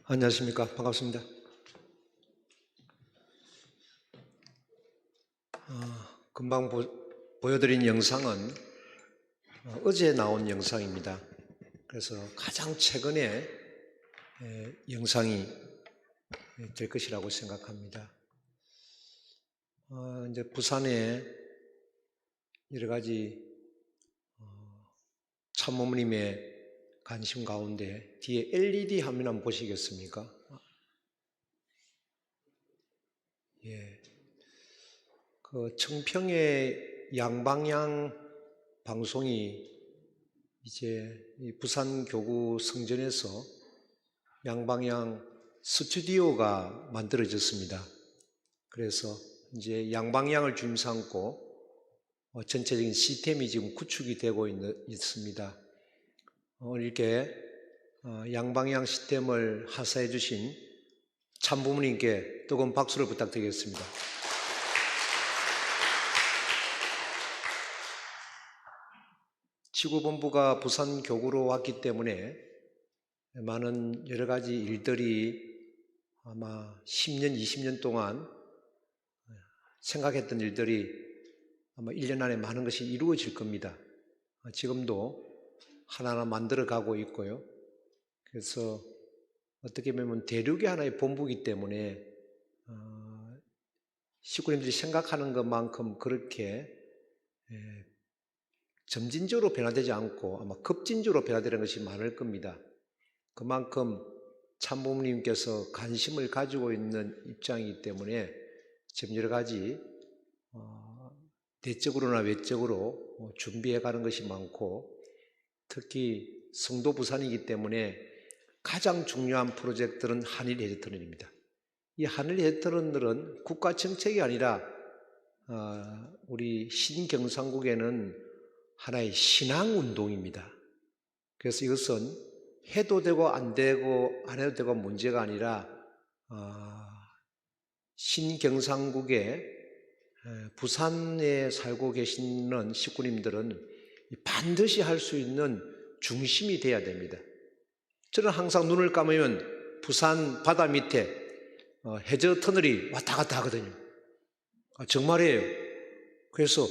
안녕하십니까. 반갑습니다. 금방 보여드린 영상은 어제 나온 영상입니다. 그래서 가장 최근에 영상이 될 것이라고 생각합니다. 이제 부산에 여러 가지 참모님의 관심 가운데 뒤에 LED 화면 한번 보시겠습니까? 예. 그 청평의 양방향 방송이 이제 부산 교구 성전에서 양방향 스튜디오가 만들어졌습니다. 그래서 이제 양방향을 줌 삼고 전체적인 시스템이 지금 구축이 되고 있습니다. 오늘 이렇게 양방향 시스템을 하사해 주신 참부모님께 뜨거운 박수를 부탁드리겠습니다. 지구본부가 부산 교구로 왔기 때문에 많은 여러 가지 일들이 아마 10년, 20년 동안 생각했던 일들이 아마 1년 안에 많은 것이 이루어질 겁니다. 지금도 하나하나 만들어 가고 있고요. 그래서 어떻게 보면 대륙의 하나의 본부이기 때문에 식구님들이 생각하는 것만큼 그렇게 점진적으로 변화되지 않고 아마 급진적으로 변화되는 것이 많을 겁니다. 그만큼 참부모님께서 관심을 가지고 있는 입장이기 때문에 지금 여러 가지 내적으로나 외적으로 준비해 가는 것이 많고, 특히 성도 부산이기 때문에 가장 중요한 프로젝트는 한일 해저터널입니다. 이 한일 해저터널은 국가 정책이 아니라 우리 신경상국에는 하나의 신앙운동입니다. 그래서 이것은 해도 되고 안 해도 되고 문제가 아니라 신경상국의 부산에 살고 계시는 식구님들은 반드시 할 수 있는 중심이 돼야 됩니다. 저는 항상 눈을 감으면 부산 바다 밑에 해저 터널이 왔다 갔다 하거든요. 정말이에요. 그래서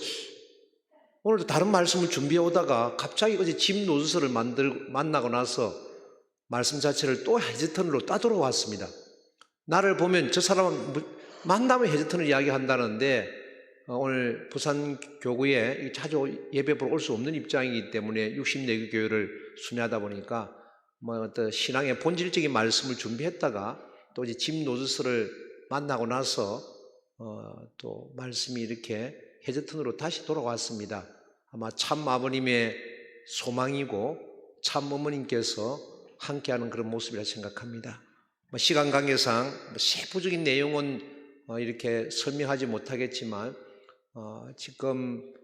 오늘도 다른 말씀을 준비해 오다가 갑자기 어제 집 노주서를 만나고 나서 말씀 자체를 또 해저터널로 따돌아왔습니다. 나를 보면 저 사람은 만나면 해저터널 이야기한다는데 오늘 부산 교구에 자주 예배 보러 올 수 없는 입장이기 때문에 64개 교회를 순회하다 보니까 어떤 신앙의 본질적인 말씀을 준비했다가 또 이제 집 노주서를 만나고 나서 또 말씀이 이렇게 해저터널로 다시 돌아왔습니다. 아마 참 아버님의 소망이고 참 어머님께서 함께하는 그런 모습이라 생각합니다. 시간 관계상 세부적인 내용은 이렇게 설명하지 못하겠지만 지금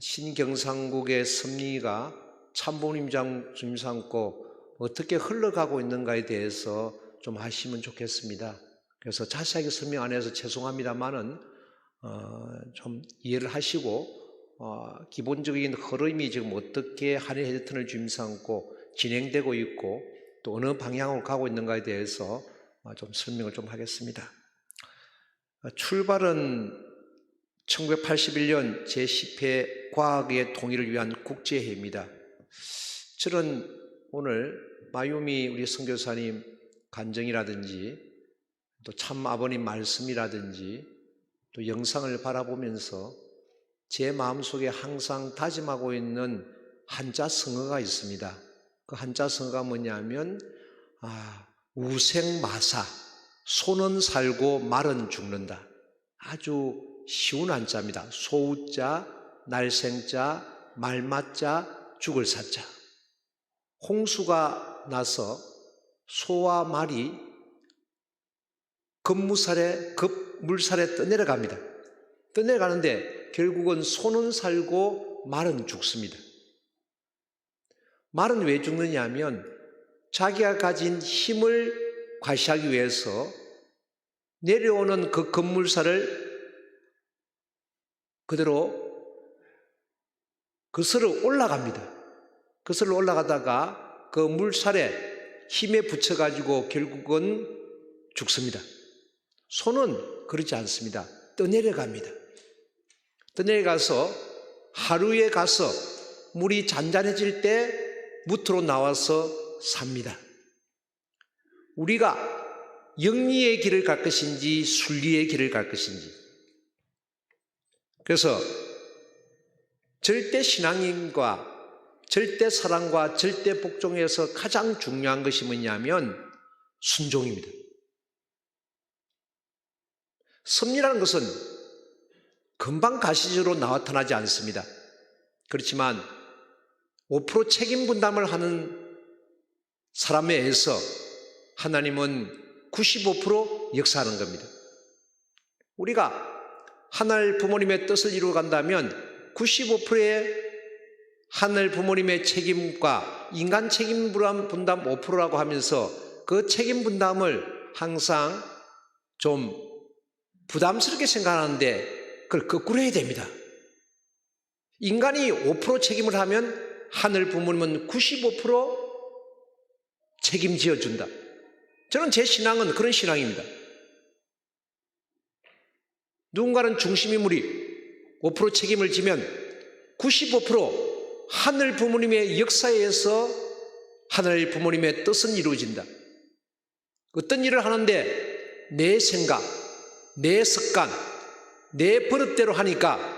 신경상국의 섭리가 참부모님 줌 삼고 어떻게 흘러가고 있는가에 대해서 좀 아시면 좋겠습니다. 그래서 자세하게 설명 안 해서 죄송합니다만은 좀 이해를 하시고 기본적인 흐름이 지금 어떻게 한일 해저터널 줌 삼고 진행되고 있고 또 어느 방향으로 가고 있는가에 대해서 좀 설명을 좀 하겠습니다. 출발은 1981년 제10회 과학의 통일을 위한 국제회의입니다. 저는 오늘 마유미 우리 선교사님 간증이라든지 또 참 아버님 말씀이라든지 또 영상을 바라보면서 제 마음속에 항상 다짐하고 있는 한자 성어가 있습니다. 그 한자 성어가 뭐냐면 우생마사, 소는 살고 말은 죽는다. 아주 쉬운 한자입니다. 소우자, 날생자, 말맞자, 죽을 사자. 홍수가 나서 소와 말이 물살에 떠내려갑니다. 떠내려가는데 결국은 소는 살고 말은 죽습니다. 말은 왜 죽느냐 하면 자기가 가진 힘을 과시하기 위해서 내려오는 그 급물살을 그대로 거슬러 올라갑니다. 거슬러 올라가다가 그 물살에 힘에 붙여가지고 결국은 죽습니다. 소는 그렇지 않습니다. 떠내려갑니다. 떠내려가서 하루에 가서 물이 잔잔해질 때 무트로 나와서 삽니다. 우리가 영리의 길을 갈 것인지 순리의 길을 갈 것인지. 그래서 절대 신앙인과 절대 사랑과 절대 복종에서 가장 중요한 것이 뭐냐면 순종입니다. 섭리라는 것은 금방 가시적으로 나타나지 않습니다. 그렇지만 5% 책임 분담을 하는 사람에 의해서 하나님은 95% 역사하는 겁니다. 우리가 하늘 부모님의 뜻을 이루어 간다면 95%의 하늘 부모님의 책임과 인간 책임 분담 5%라고 하면서 그 책임 분담을 항상 좀 부담스럽게 생각하는데 그걸 거꾸로 해야 됩니다. 인간이 5% 책임을 하면 하늘 부모님은 95% 책임지어 준다. 저는 제 신앙은 그런 신앙입니다. 누군가는 중심인물이 5% 책임을 지면 95% 하늘 부모님의 역사에 의해서 하늘 부모님의 뜻은 이루어진다. 어떤 일을 하는데 내 생각, 내 습관, 내 버릇대로 하니까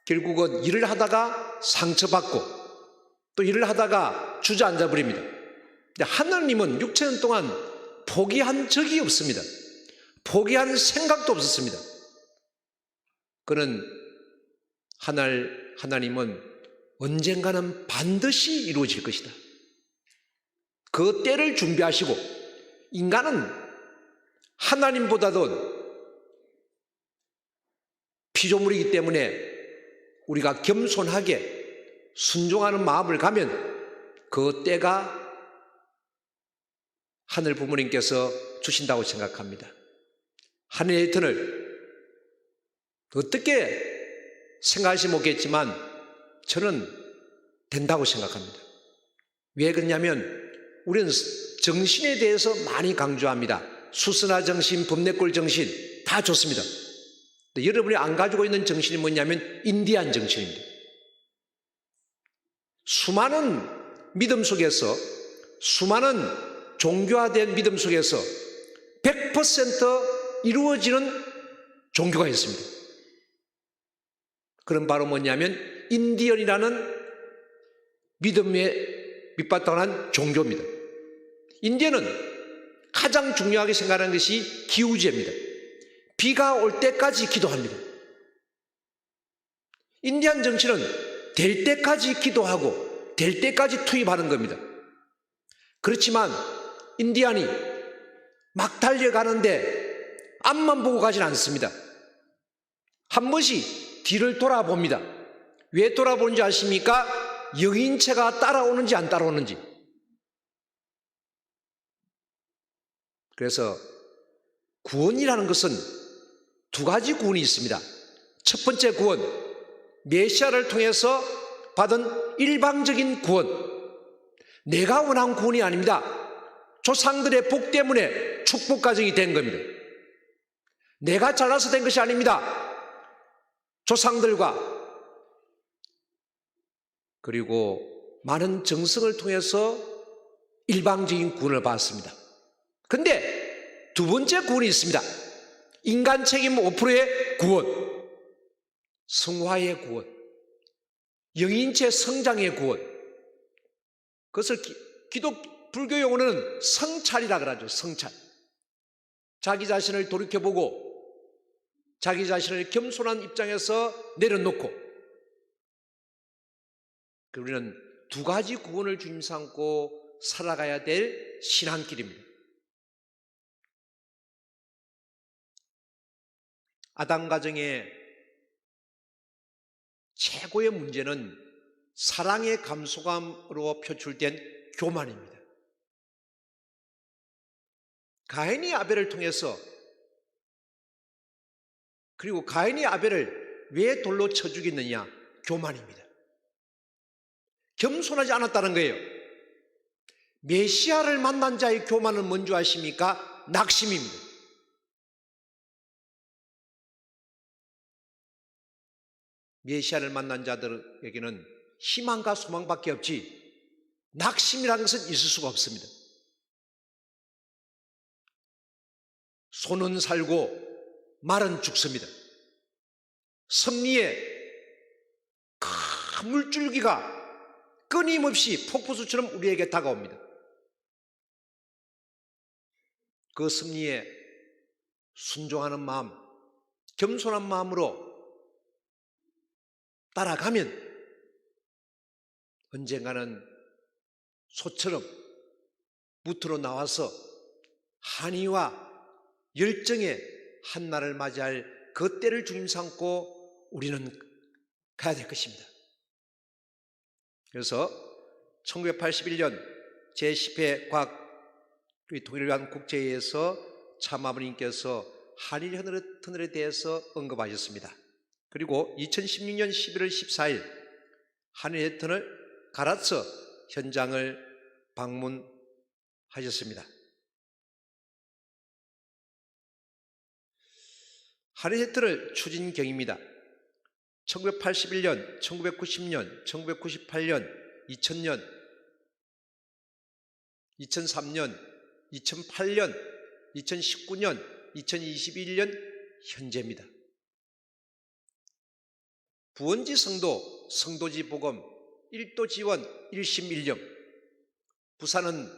결국은 일을 하다가 상처받고 또 일을 하다가 주저앉아 버립니다. 근데 하나님은 6천년 동안 포기한 적이 없습니다. 포기한 생각도 없었습니다. 그는 하나님은 언젠가는 반드시 이루어질 것이다. 그 때를 준비하시고 인간은 하나님보다도 피조물이기 때문에 우리가 겸손하게 순종하는 마음을 가면 그 때가 하늘 부모님께서 주신다고 생각합니다. 하늘의 터를 어떻게 생각할지 모르겠지만 저는 된다고 생각합니다. 왜 그러냐면 우리는 정신에 대해서 많이 강조합니다. 수선화 정신, 법내골 정신 다 좋습니다. 여러분이 안 가지고 있는 정신이 뭐냐면 인디안 정신입니다. 수많은 믿음 속에서 수많은 종교화된 믿음 속에서 100% 이루어지는 종교가 있습니다. 그건 바로 뭐냐면 인디언이라는 믿음에 밑바탕한 종교입니다. 인디언은 가장 중요하게 생각하는 것이 기우제입니다. 비가 올 때까지 기도합니다. 인디안 정신은 될 때까지 기도하고 될 때까지 투입하는 겁니다. 그렇지만 인디안이 막 달려가는데 앞만 보고 가진 않습니다. 한 번씩 뒤를 돌아봅니다. 왜 돌아보는지 아십니까? 영인체가 따라오는지 안 따라오는지. 그래서 구원이라는 것은 두 가지 구원이 있습니다. 첫 번째 구원, 메시아를 통해서 받은 일방적인 구원. 내가 원한 구원이 아닙니다. 조상들의 복 때문에 축복 과정이 된 겁니다. 내가 잘나서 된 것이 아닙니다. 조상들과 그리고 많은 정성을 통해서 일방적인 구원을 받았습니다. 근데 두 번째 구원이 있습니다. 인간 책임 5%의 구원, 성화의 구원, 영인체 성장의 구원. 그것을 불교 용어는 성찰이라 그러죠. 성찰. 자기 자신을 돌이켜보고 자기 자신을 겸손한 입장에서 내려놓고 우리는 두 가지 구원을 주님 삼고 살아가야 될 신앙길입니다. 아담 가정의 최고의 문제는 사랑의 감소감으로 표출된 교만입니다. 가인이 아벨을 통해서 그리고 가인이 아벨을 왜 돌로 쳐 죽였느냐? 교만입니다. 겸손하지 않았다는 거예요. 메시아를 만난 자의 교만은 뭔지 아십니까? 낙심입니다. 메시아를 만난 자들에게는 희망과 소망밖에 없지 낙심이라는 것은 있을 수가 없습니다. 소는 살고 말은 죽습니다. 섭리에 큰 물줄기가 끊임없이 폭포수처럼 우리에게 다가옵니다. 그 섭리에 순종하는 마음, 겸손한 마음으로 따라가면 언젠가는 소처럼 무트로 나와서 한의와 열정의 한날을 맞이할 그 때를 주님 삼고 우리는 가야 될 것입니다. 그래서 1981년 제10회 과학 통일을 위한 국제회의에서 참아버님께서 한일 터널에 대해서 언급하셨습니다. 그리고 2016년 11월 14일 한일 터널 가라츠 현장을 방문하셨습니다. 한일 터널 추진경입니다. 1981년, 1990년, 1998년, 2000년, 2003년, 2008년, 2019년, 2021년 현재입니다. 부원지 성도, 성도지 복음, 1도 지원, 1심 1령. 부산은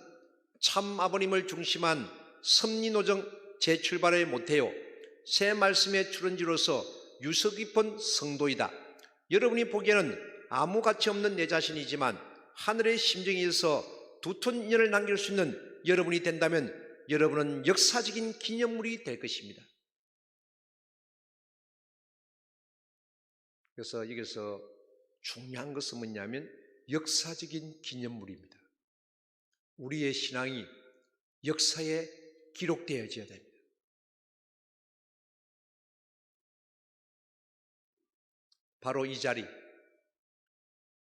참 아버님을 중심한 섭리노정 재출발을 못해요. 새 말씀의 출원지로서 유서 깊은 성도이다. 여러분이 보기에는 아무 가치 없는 내 자신이지만 하늘의 심정에 있어 두톤 인연을 남길 수 있는 여러분이 된다면 여러분은 역사적인 기념물이 될 것입니다. 그래서 여기서 중요한 것은 뭐냐면 역사적인 기념물입니다. 우리의 신앙이 역사에 기록되어져야 됩니다. 바로 이 자리,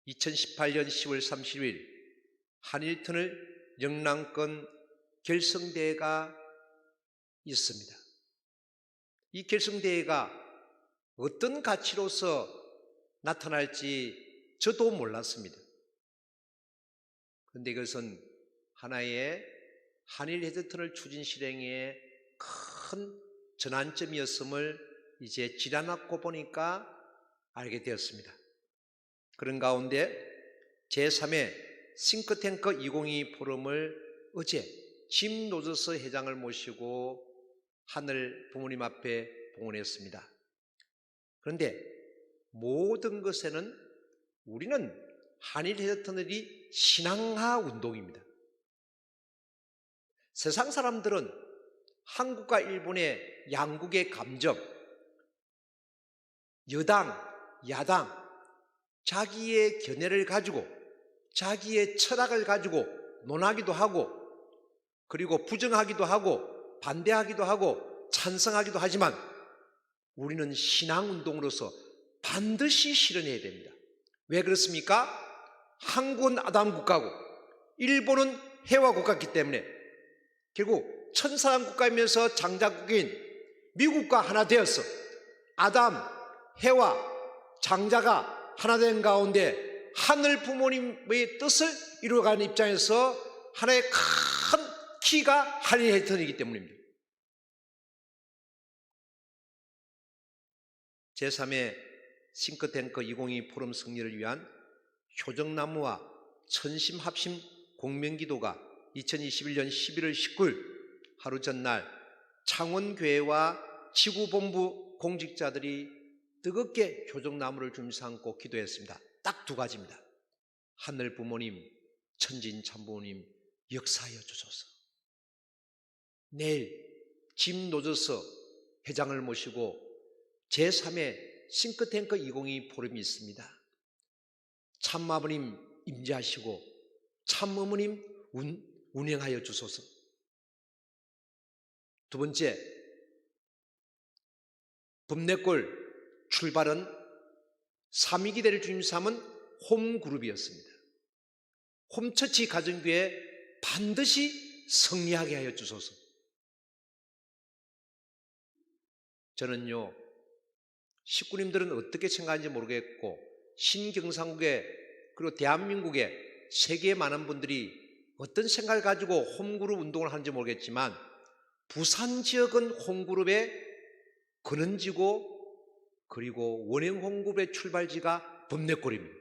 2018년 10월 30일 한일터널 영남권 결성대회가 있습니다. 이 결성대회가 어떤 가치로서 나타날지 저도 몰랐습니다. 그런데 이것은 하나의 한일 해저터널 추진 실행의 큰 전환점이었음을 이제 지나놓고 보니까 알게 되었습니다. 그런 가운데 제3회 싱크탱크 2022 포럼을 어제 짐 로저스 회장을 모시고 하늘 부모님 앞에 봉헌했습니다. 그런데 모든 것에는 우리는 한일 해저터널이 신앙화 운동입니다. 세상 사람들은 한국과 일본의 양국의 감정, 여당, 야당, 자기의 견해를 가지고 자기의 철학을 가지고 논하기도 하고 그리고 부정하기도 하고 반대하기도 하고 찬성하기도 하지만 우리는 신앙운동으로서 반드시 실현해야 됩니다. 왜 그렇습니까? 한국은 아담 국가고 일본은 해와 국가이기 때문에 결국 천사람 국가이면서 장자국인 미국과 하나 되어서 아담, 해와 장자가 하나 된 가운데 하늘 부모님의 뜻을 이루어가는 입장에서 하나의 큰 키가 한일 해저터널이기 때문입니다. 제3회 싱크탱크 2022 포럼 승리를 위한 효정나무와 천심합심 공명기도가 2021년 11월 19일 하루 전날 창원교회와 지구본부 공직자들이 뜨겁게 효정나무를 주님 삼고 기도했습니다. 딱 두 가지입니다. 하늘 부모님, 천진 참부모님 역사하여 주소서. 내일 짐 로저스 회장을 모시고 제3회 싱크탱크 2022 포럼이 있습니다. 참아버님 임재하시고 참어머님 운행하여 주소서. 두 번째, 범내골 출발은 삼위기대를 주님 삼은 홈그룹이었습니다. 홈처치 가정교회 반드시 승리하게 하여 주소서. 저는요, 식구님들은 어떻게 생각하는지 모르겠고, 신경상국에 그리고 대한민국에 세계의 많은 분들이 어떤 생각을 가지고 홈그룹 운동을 하는지 모르겠지만, 부산 지역은 홈그룹의 근원지고, 그리고 원형 홈그룹의 출발지가 범내골입니다.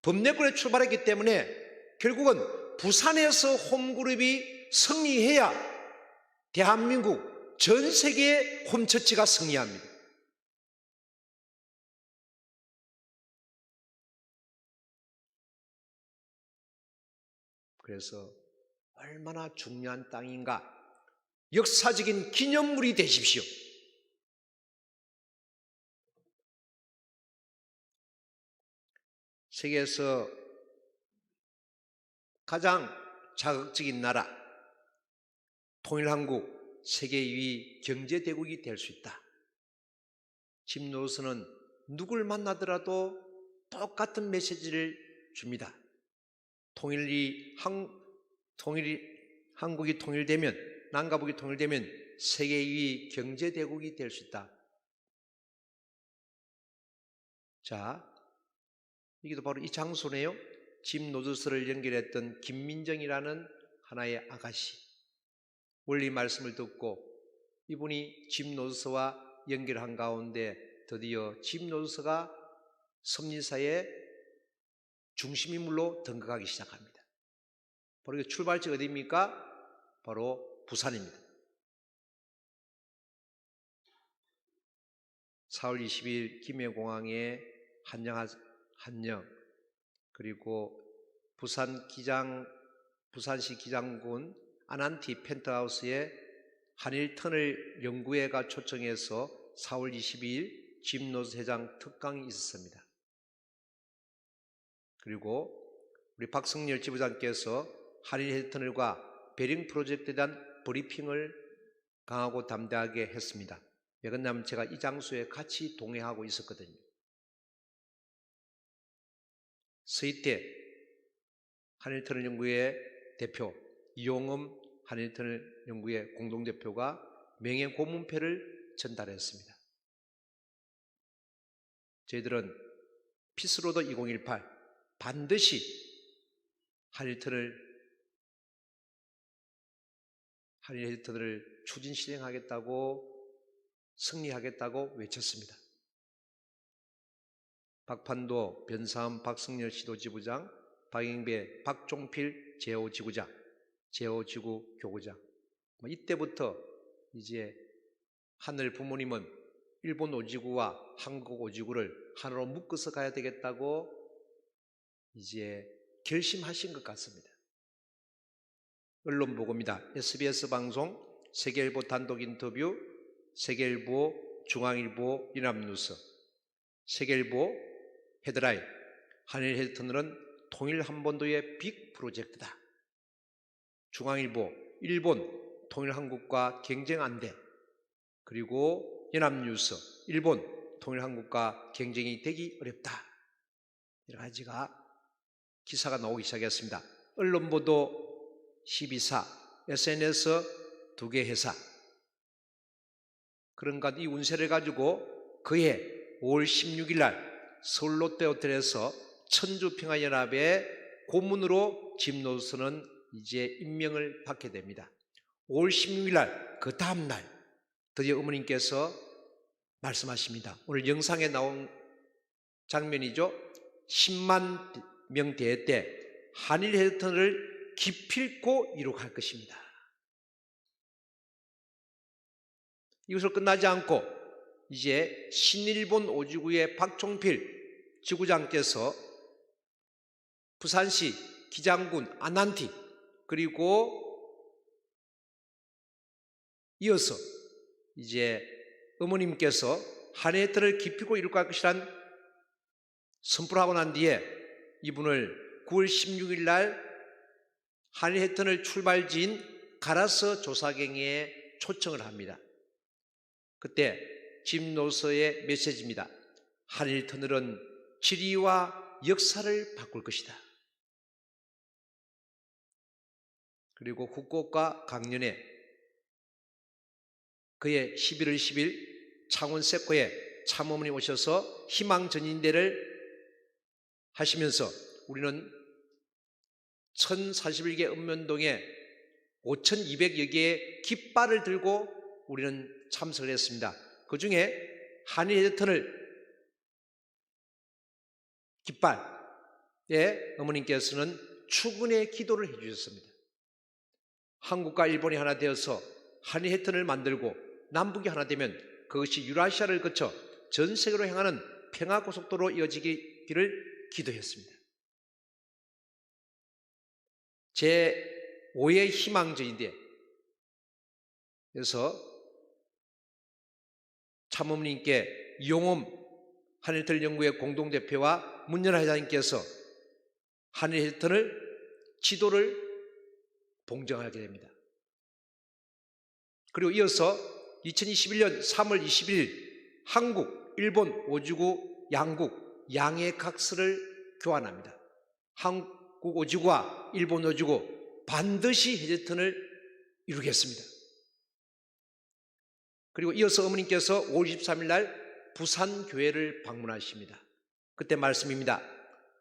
범내골에 출발했기 때문에 결국은 부산에서 홈그룹이 승리해야 대한민국 전 세계의 홈처치가 승리합니다. 그래서 얼마나 중요한 땅인가, 역사적인 기념물이 되십시오. 세계에서 가장 자극적인 나라, 통일한국, 세계 2위 경제대국이 될 수 있다. 짐 노스는 누굴 만나더라도 똑같은 메시지를 줍니다. 한국이 통일되면, 남과북이 통일되면 세계 2위 경제대국이 될 수 있다. 자, 이게도 바로 이 장소네요. 짐 노드스를 연결했던 김민정이라는 하나의 아가씨. 원리 말씀을 듣고 이분이 짐 노드스와 연결한 가운데 드디어 짐 노드스가 섭리사의 중심인물로 등극하기 시작합니다. 바로 출발지가 어디입니까? 바로 부산입니다. 4월 20일 김해공항에 한영, 그리고 부산시 기장군 아난티 펜트하우스에 한일터널 연구회가 초청해서 4월 22일 짐 노드스 회장 특강이 있었습니다. 그리고 우리 박성렬 지부장께서 한일터널과 베링 프로젝트에 대한 브리핑을 강하고 담대하게 했습니다. 왜 그러냐면 제가 이 장소에 같이 동행하고 있었거든요. 서희태 한일터널 연구회 대표, 이용음 한일터널 연구회 공동대표가 명예 고문패를 전달했습니다. 저희들은 피스로드 2018 반드시 한일터널을 추진 실행하겠다고, 승리하겠다고 외쳤습니다. 박판도, 변사음, 박성렬 시도지부장, 박영배, 박종필 제5지구장, 제5지구 교구장. 이때부터 이제 하늘 부모님은 일본 오지구와 한국 오지구를 하나로 묶어서 가야 되겠다고 이제 결심하신 것 같습니다. 언론 보고입니다. SBS 방송, 세계일보 단독 인터뷰, 세계일보, 중앙일보, 연합뉴스, 세계일보 헤드라인, 한일 헤드터널은 통일 한반도의 빅 프로젝트다. 중앙일보, 일본 통일 한국과 경쟁 안 돼. 그리고 연합뉴스, 일본 통일 한국과 경쟁이 되기 어렵다. 여러 가지가 기사가 나오기 시작했습니다. 언론 보도 12사, SNS 2개 회사. 그런가 이 운세를 가지고 그해 5월 16일 날 서울 롯데호텔에서 천주평화연합의 고문으로 짐 노드스는 이제 임명을 받게 됩니다. 5월 16일 날 그 다음 날 드디어 어머님께서 말씀하십니다. 오늘 영상에 나온 장면이죠. 10만 명 대회 때 한일 헤드터널을 기필코 이룩할 것입니다. 이것으로 끝나지 않고 이제 신일본 오지구의 박종필 지구장께서 부산시 기장군 아난티, 그리고 이어서 이제 어머님께서 한일 헤드터널을 기필코 이룩할 것이란 선포를 하고 난 뒤에 이분을 9월 16일 날 한일 헤드터널 출발지인 가라서 조사경에 초청을 합니다. 그때 짐 노드스의 메시지입니다. 한일 터널은 지리와 역사를 바꿀 것이다. 그리고 후쿠오카 강연회, 그해 11월 10일 창원 세코에 참어머니 오셔서 희망 전인대를 하시면서 우리는 1041개 읍면동에 5,200여 개의 깃발을 들고 우리는 참석을 했습니다. 그 중에 한일 헤드턴을 깃발에 어머님께서는 축은의 기도를 해주셨습니다. 한국과 일본이 하나 되어서 한일 헤드턴을 만들고 남북이 하나 되면 그것이 유라시아를 거쳐 전 세계로 향하는 평화고속도로 이어지기를 기도했습니다. 제5의 희망전인데 그래서 참어머님께 이용홈 한일헤드턴 연구회 공동대표와 문연아 회장님께서 한일헤드턴을 지도를 봉정하게 됩니다. 그리고 이어서 2021년 3월 21일 한국, 일본 5지구 양국 양해 각서를 교환합니다. 한국 5지구와 일본 5지구 반드시 헤드턴을 이루겠습니다. 그리고 이어서 어머님께서 5월 23일 날 부산교회를 방문하십니다. 그때 말씀입니다.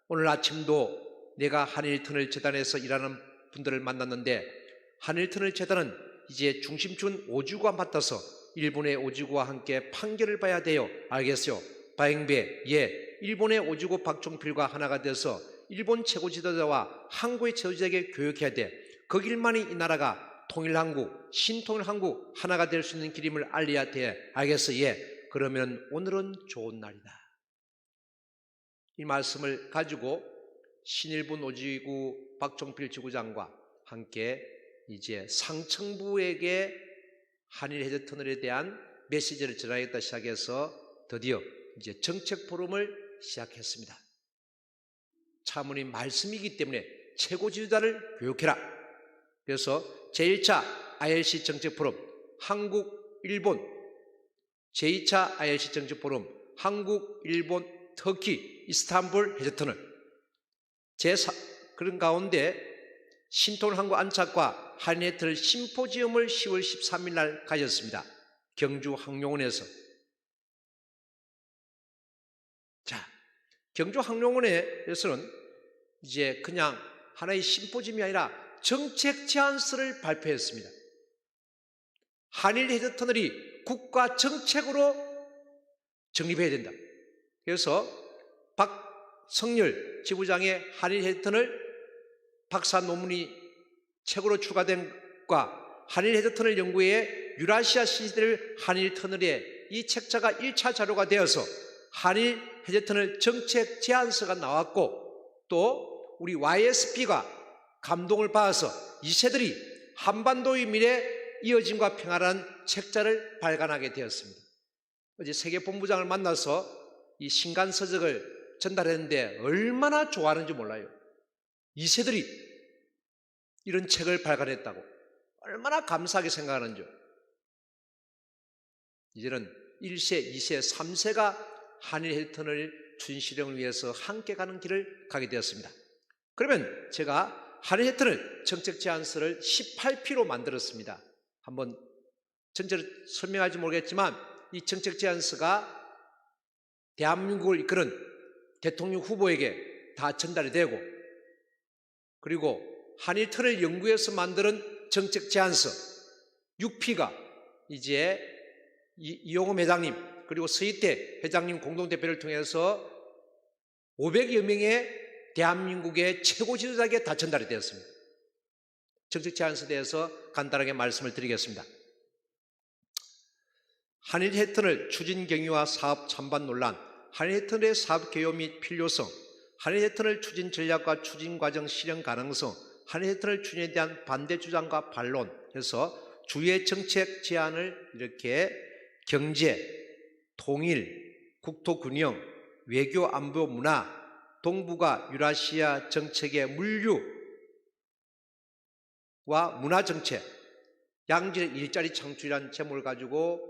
오늘 아침도 내가 한일터널 재단에서 일하는 분들을 만났는데 한일터널 재단은 이제 중심준 5지구와 맡아서 일본의 5지구와 함께 판결을 봐야 돼요. 알겠어요? 바행배, 예, 일본의 5지구 박종필과 하나가 돼서 일본 최고 지도자와 한국의 지도자에게 교육해야 돼. 그 길만이 이 나라가 통일한국, 신통일한국 하나가 될 수 있는 길임을 알려야 돼. 알겠어? 예. 그러면 오늘은 좋은 날이다. 이 말씀을 가지고 신일본 5지구 박종필 지구장과 함께 이제 상층부에게 한일 헤드터널에 대한 메시지를 전하겠다 시작해서 드디어 이제 정책 포럼을 시작했습니다. 차모님 말씀이기 때문에 최고 지도자를 교육해라. 그래서 제1차 ILC 정책 포럼 한국, 일본, 제2차 ILC 정책 포럼 한국, 일본, 터키, 이스탄불 헤드터널 그런 가운데 신통일한국 안착과 한일 헤드터널 심포지엄을 10월 13일 날 가졌습니다. 경주 항룡원에서. 자, 경주 항룡원에서는 이제 그냥 하나의 심포지엄이 아니라 정책 제안서를 발표했습니다. 한일 헤드터널이 국가 정책으로 정립해야 된다. 그래서 박성열 지부장의 한일 헤드터널 박사 논문이 책으로 출간된 것과 한일 헤드터널 연구회의 유라시아 시대를 한일 터널에 이 책자가 1차 자료가 되어서 한일 헤드터널 정책 제안서가 나왔고 또 우리 YSP가 감동을 받아서 이 세들이 한반도의 미래 이어짐과 평화라는 책자를 발간하게 되었습니다. 어제 세계본부장을 만나서 이 신간서적을 전달했는데 얼마나 좋아하는지 몰라요. 이 세들이 이런 책을 발간했다고 얼마나 감사하게 생각하는지. 이제는 1세, 2세, 3세가 한일 헤드터널 추진 실행을 위해서 함께 가는 길을 가게 되었습니다. 그러면 제가 한일 헤드터널 정책 제안서를 18피로 만들었습니다. 한번 전체를 설명할지 모르겠지만 이 정책 제안서가 대한민국을 이끄는 대통령 후보에게 다 전달이 되고 그리고 한일 터널 연구에서 만드는 정책 제안서 6피가 이제 이용홈 회장님 그리고 서희태 회장님 공동대표를 통해서 500여 명의 대한민국의 최고 지도자에게 다 전달이 되었습니다. 정책 제안서에 대해서 간단하게 말씀을 드리겠습니다. 한일 헤드터널 추진 경위와 사업 찬반 논란, 한일 헤드터널의 사업 개요 및 필요성, 한일 헤드터널 추진 전략과 추진 과정 실현 가능성, 한일 헤드터널 추진에 대한 반대 주장과 반론 해서 주요 정책 제안을 이렇게 경제, 통일, 국토 균형, 외교 안보 문화, 동북아 유라시아 정책의 물류와 문화 정책, 양질의 일자리 창출이라는 제목을 가지고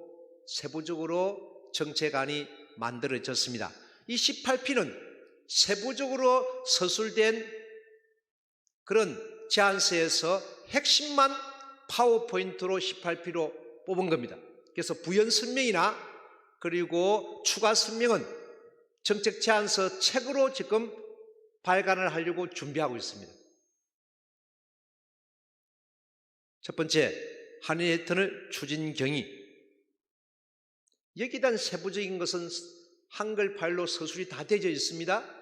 세부적으로 정책안이 만들어졌습니다. 이 18피는 세부적으로 서술된 그런 제안서에서 핵심만 파워포인트로 18P로 뽑은 겁니다. 그래서 부연 설명이나 그리고 추가 설명은 정책 제안서 책으로 지금 발간을 하려고 준비하고 있습니다. 첫 번째, 한일 해터널 추진 경위. 여기에 대한 세부적인 것은 한글 파일로 서술이 다 되어 있습니다.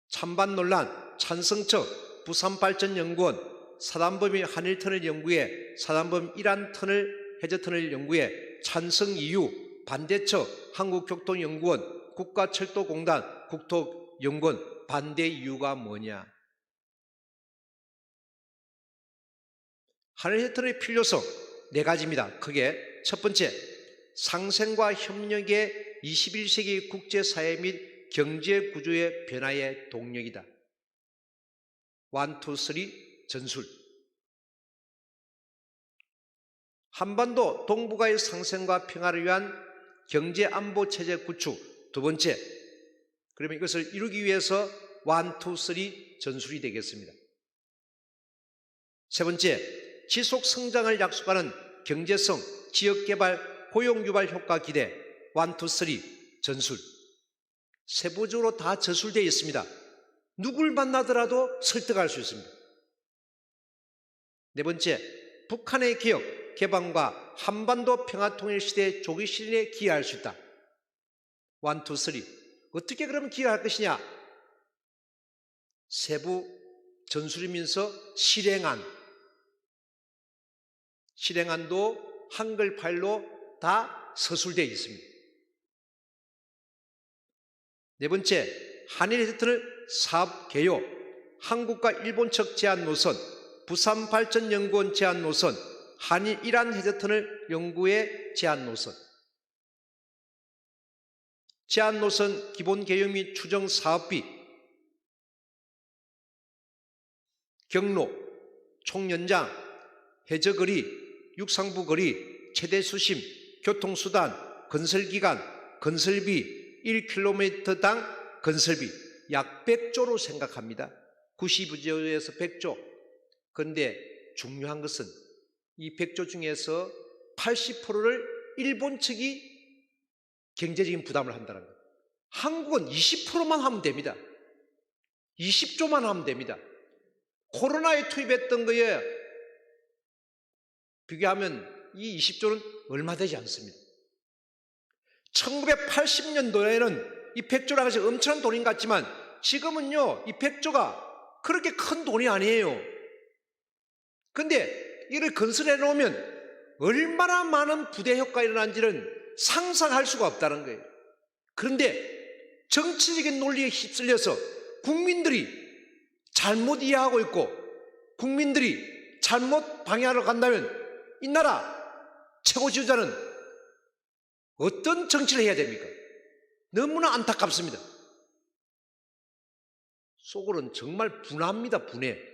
찬반 논란, 찬성측, 부산발전연구원, 사단법인 한일터널연구회, 사단법인 이란터널 해저터널연구회, 찬성 이유, 반대측, 한국교통연구원, 국가철도공단, 국토연구원, 반대 이유가 뭐냐? 한일해터널의 필요성 4가지입니다. 크게 첫 번째, 상생과 협력의 21세기 국제사회 및 경제구조의 변화의 동력이다. 1, 2, 3 전술. 한반도 동북아의 상생과 평화를 위한 경제안보체제 구축. 두 번째, 그러면 이것을 이루기 위해서 1, 2, 3 전술이 되겠습니다. 세 번째, 지속성장을 약속하는 경제성, 지역개발, 고용유발 효과 기대 1, 2, 3 전술. 세부적으로 다 저술되어 있습니다. 누굴 만나더라도 설득할 수 있습니다. 네 번째, 북한의 개혁, 개방과 한반도 평화통일 시대의 조기 실현에 기여할 수 있다. 1, 2, 3 어떻게 그러면 기여할 것이냐? 세부 전술이면서 실행안도 한글 파일로 다 서술되어 있습니다. 네 번째, 한일해터널 사업 개요, 한국과 일본 측 제안 노선, 부산발전연구원 제안 노선, 한일 이란 해저터널 연구의 제안 노선. 제안 노선 기본 개요 및 추정 사업비, 경로, 총연장, 해저거리, 육상부 거리, 최대 수심, 교통수단, 건설기간, 건설비 1km당 건설비 약 100조로 생각합니다. 92조에서 100조. 그런데 중요한 것은 이 100조 중에서 80%를 일본 측이 경제적인 부담을 한다는 거예요. 한국은 20%만 하면 됩니다. 20조만 하면 됩니다. 코로나에 투입했던 거에 비교하면 이 20조는 얼마 되지 않습니다. 1980년도에는 이 100조라고 해서 엄청난 돈인 것 같지만 지금은요, 이 100조가 그렇게 큰 돈이 아니에요. 근데 이를 건설해 놓으면 얼마나 많은 부대 효과가 일어난지는 상상할 수가 없다는 거예요. 그런데 정치적인 논리에 휩쓸려서 국민들이 잘못 이해하고 있고 국민들이 잘못 방향으로 간다면 이 나라 최고 지도자는 어떤 정치를 해야 됩니까? 너무나 안타깝습니다. 속으로는 정말 분합니다. 분해.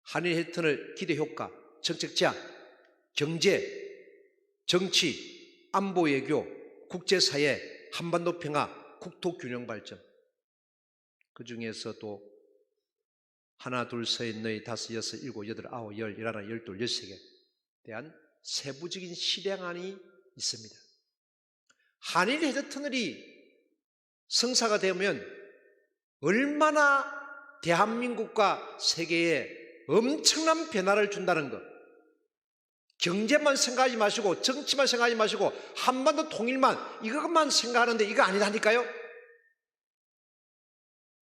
한일해터널 기대 효과, 정책 제안, 경제, 정치, 안보 외교, 국제사회, 한반도 평화, 국토 균형 발전. 그 중에서도 하나, 둘, 셋, 넷, 다섯, 여섯, 일곱, 여덟, 아홉, 열, 열하나, 열둘, 열세 개 대한 세부적인 실행안이 있습니다. 한일 해저터널이 성사가 되면 얼마나 대한민국과 세계에 엄청난 변화를 준다는 것. 경제만 생각하지 마시고 정치만 생각하지 마시고 한반도 통일만 이것만 생각하는데 이거 아니라니까요.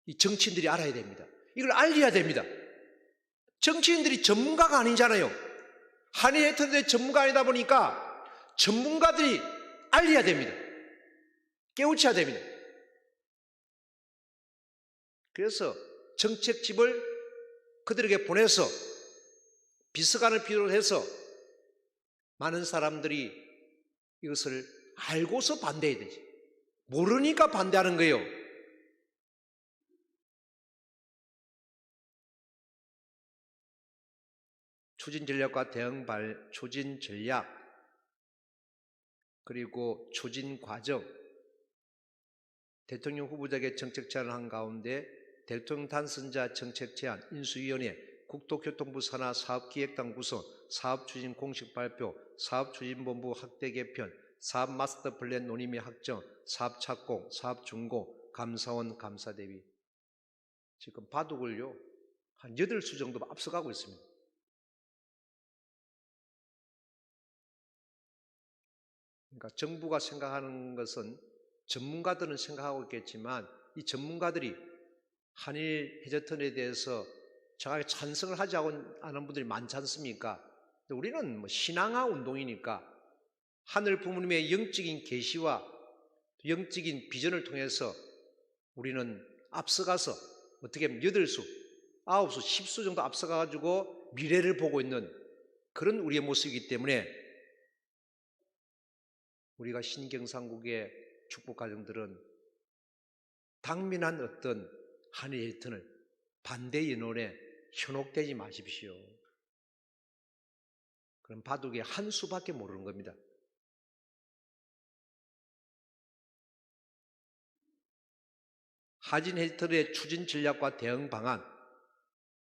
이 정치인들이 알아야 됩니다. 이걸 알려야 됩니다. 정치인들이 전문가가 아니잖아요. 한일 해저터널의 전문가 아니다 보니까 전문가들이 알려야 됩니다. 깨우쳐야 됩니다. 그래서 정책집을 그들에게 보내서 비서관을 필요로 해서 많은 사람들이 이것을 알고서 반대해야 되지. 모르니까 반대하는 거예요. 추진 전략과 대응 추진 전략, 그리고 추진 과정, 대통령 후보자에게 정책 제안을 한 가운데 대통령 당선자 정책 제안 인수위원회, 국토교통부 산하 사업기획당 구성, 사업추진 공식 발표, 사업추진본부 확대 개편, 사업 마스터 플랜 논의 및 확정, 사업 착공, 사업 준공, 감사원 감사 대비. 지금 바둑을요 한 8수 정도 앞서가고 있습니다. 그러니까 정부가 생각하는 것은 전문가들은 생각하고 있겠지만 이 전문가들이 한일 해저턴에 대해서 정확하게 찬성을 하지 않은 분들이 많지 않습니까? 우리는 뭐 신앙화 운동이니까 하늘 부모님의 영적인 계시와 영적인 비전을 통해서 우리는 앞서가서 어떻게 보면 8수, 9수, 10수 정도 앞서가가지고 미래를 보고 있는 그런 우리의 모습이기 때문에 우리가 신경상국의 축복 가정들은 당면한 어떤 한일 해저턴을 반대 연원에 현혹되지 마십시오. 그럼 바둑이 한 수밖에 모르는 겁니다. 하진 해저턴의 추진 전략과 대응 방안,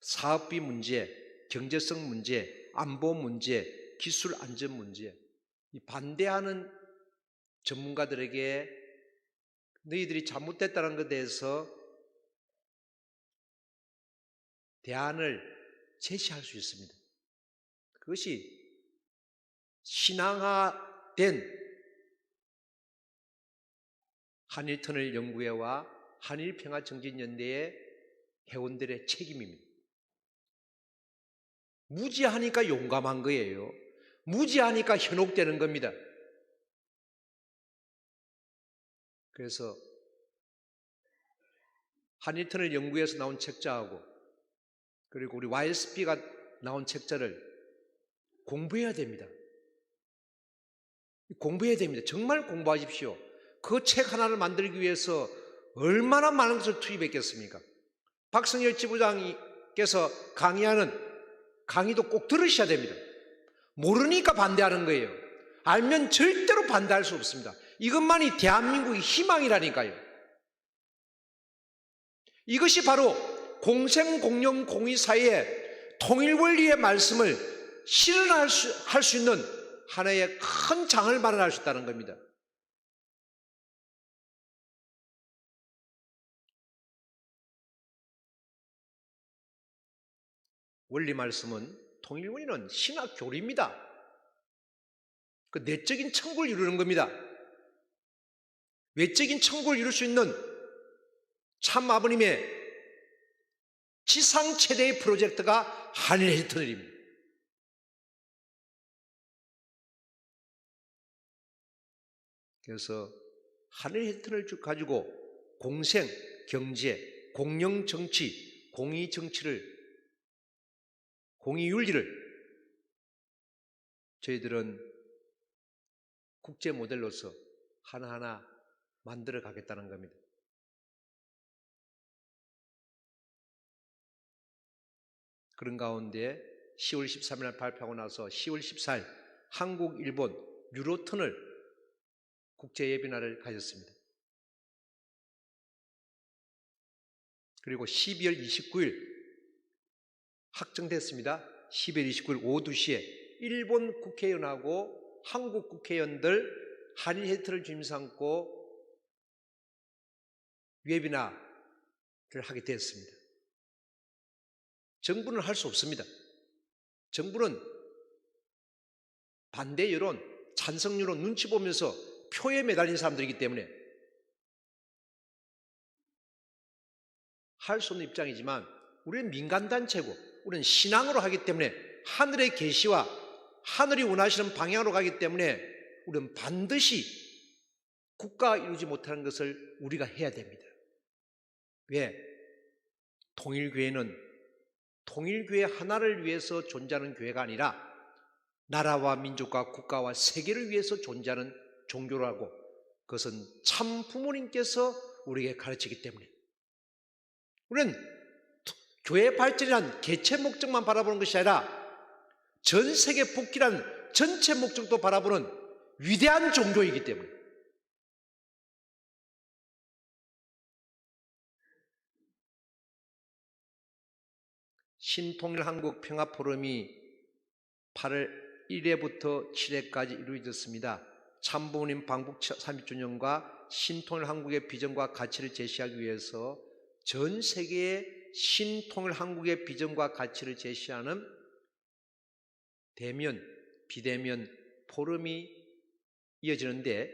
사업비 문제, 경제성 문제, 안보 문제, 기술 안전 문제, 이 반대하는 전문가들에게 너희들이 잘못됐다는 것에 대해서 대안을 제시할 수 있습니다. 그것이 신앙화된 한일터널연구회와 한일평화정진연대의 회원들의 책임입니다. 무지하니까 용감한 거예요. 무지하니까 현혹되는 겁니다. 그래서 한일터널연구회에서 나온 책자하고 그리고 우리 YSP가 나온 책자를 공부해야 됩니다. 공부해야 됩니다. 정말 공부하십시오. 그 책 하나를 만들기 위해서 얼마나 많은 것을 투입했겠습니까? 박성열 지부장께서 강의하는 강의도 꼭 들으셔야 됩니다. 모르니까 반대하는 거예요. 알면 절대로 반대할 수 없습니다. 이것만이 대한민국의 희망이라니까요. 이것이 바로 공생, 공영, 공의 사이의 통일 원리의 말씀을 실현할 수 있는 하나의 큰 장을 마련할 수 있다는 겁니다. 원리 말씀은 통일 원리는 신학 교리입니다. 그 내적인 천국을 이루는 겁니다. 외적인 천국을 이룰 수 있는 참 아버님의 지상 최대의 프로젝트가 한일 해저턴입니다. 그래서 한일 해저턴을 쭉 가지고 공생, 경제, 공영 정치, 공의 정치를 공의 윤리를 저희들은 국제 모델로서 하나하나 만들어 가겠다는 겁니다. 그런 가운데 10월 13일 날 발표하고 나서 10월 14일 한국, 일본, 유로턴을 국제예비날을 가졌습니다. 그리고 12월 29일 확정됐습니다. 12월 29일 오후 2시에 일본 국회의원하고 한국 국회의원들 한일 해저턴을 주임 삼고 웨비나를 하게 되었습니다. 정부는 할 수 없습니다. 정부는 반대 여론, 찬성 여론 눈치 보면서 표에 매달린 사람들이기 때문에 할 수 없는 입장이지만 우리는 민간단체고 우리는 신앙으로 하기 때문에 하늘의 계시와 하늘이 원하시는 방향으로 가기 때문에 우리는 반드시 국가가 이루지 못하는 것을 우리가 해야 됩니다. 왜? 통일교회는 통일교회 하나를 위해서 존재하는 교회가 아니라 나라와 민족과 국가와 세계를 위해서 존재하는 종교라고 그것은 참 부모님께서 우리에게 가르치기 때문에 우리는 교회 발전이란 개체 목적만 바라보는 것이 아니라 전 세계 복귀란 전체 목적도 바라보는 위대한 종교이기 때문에 신통일한국 평화포럼이 8월 1회부터 7회까지 이루어졌습니다. 참부모님 방북 30주년과 신통일한국의 비전과 가치를 제시하기 위해서 전 세계의 신통일한국의 비전과 가치를 제시하는 대면, 비대면 포럼이 이어지는데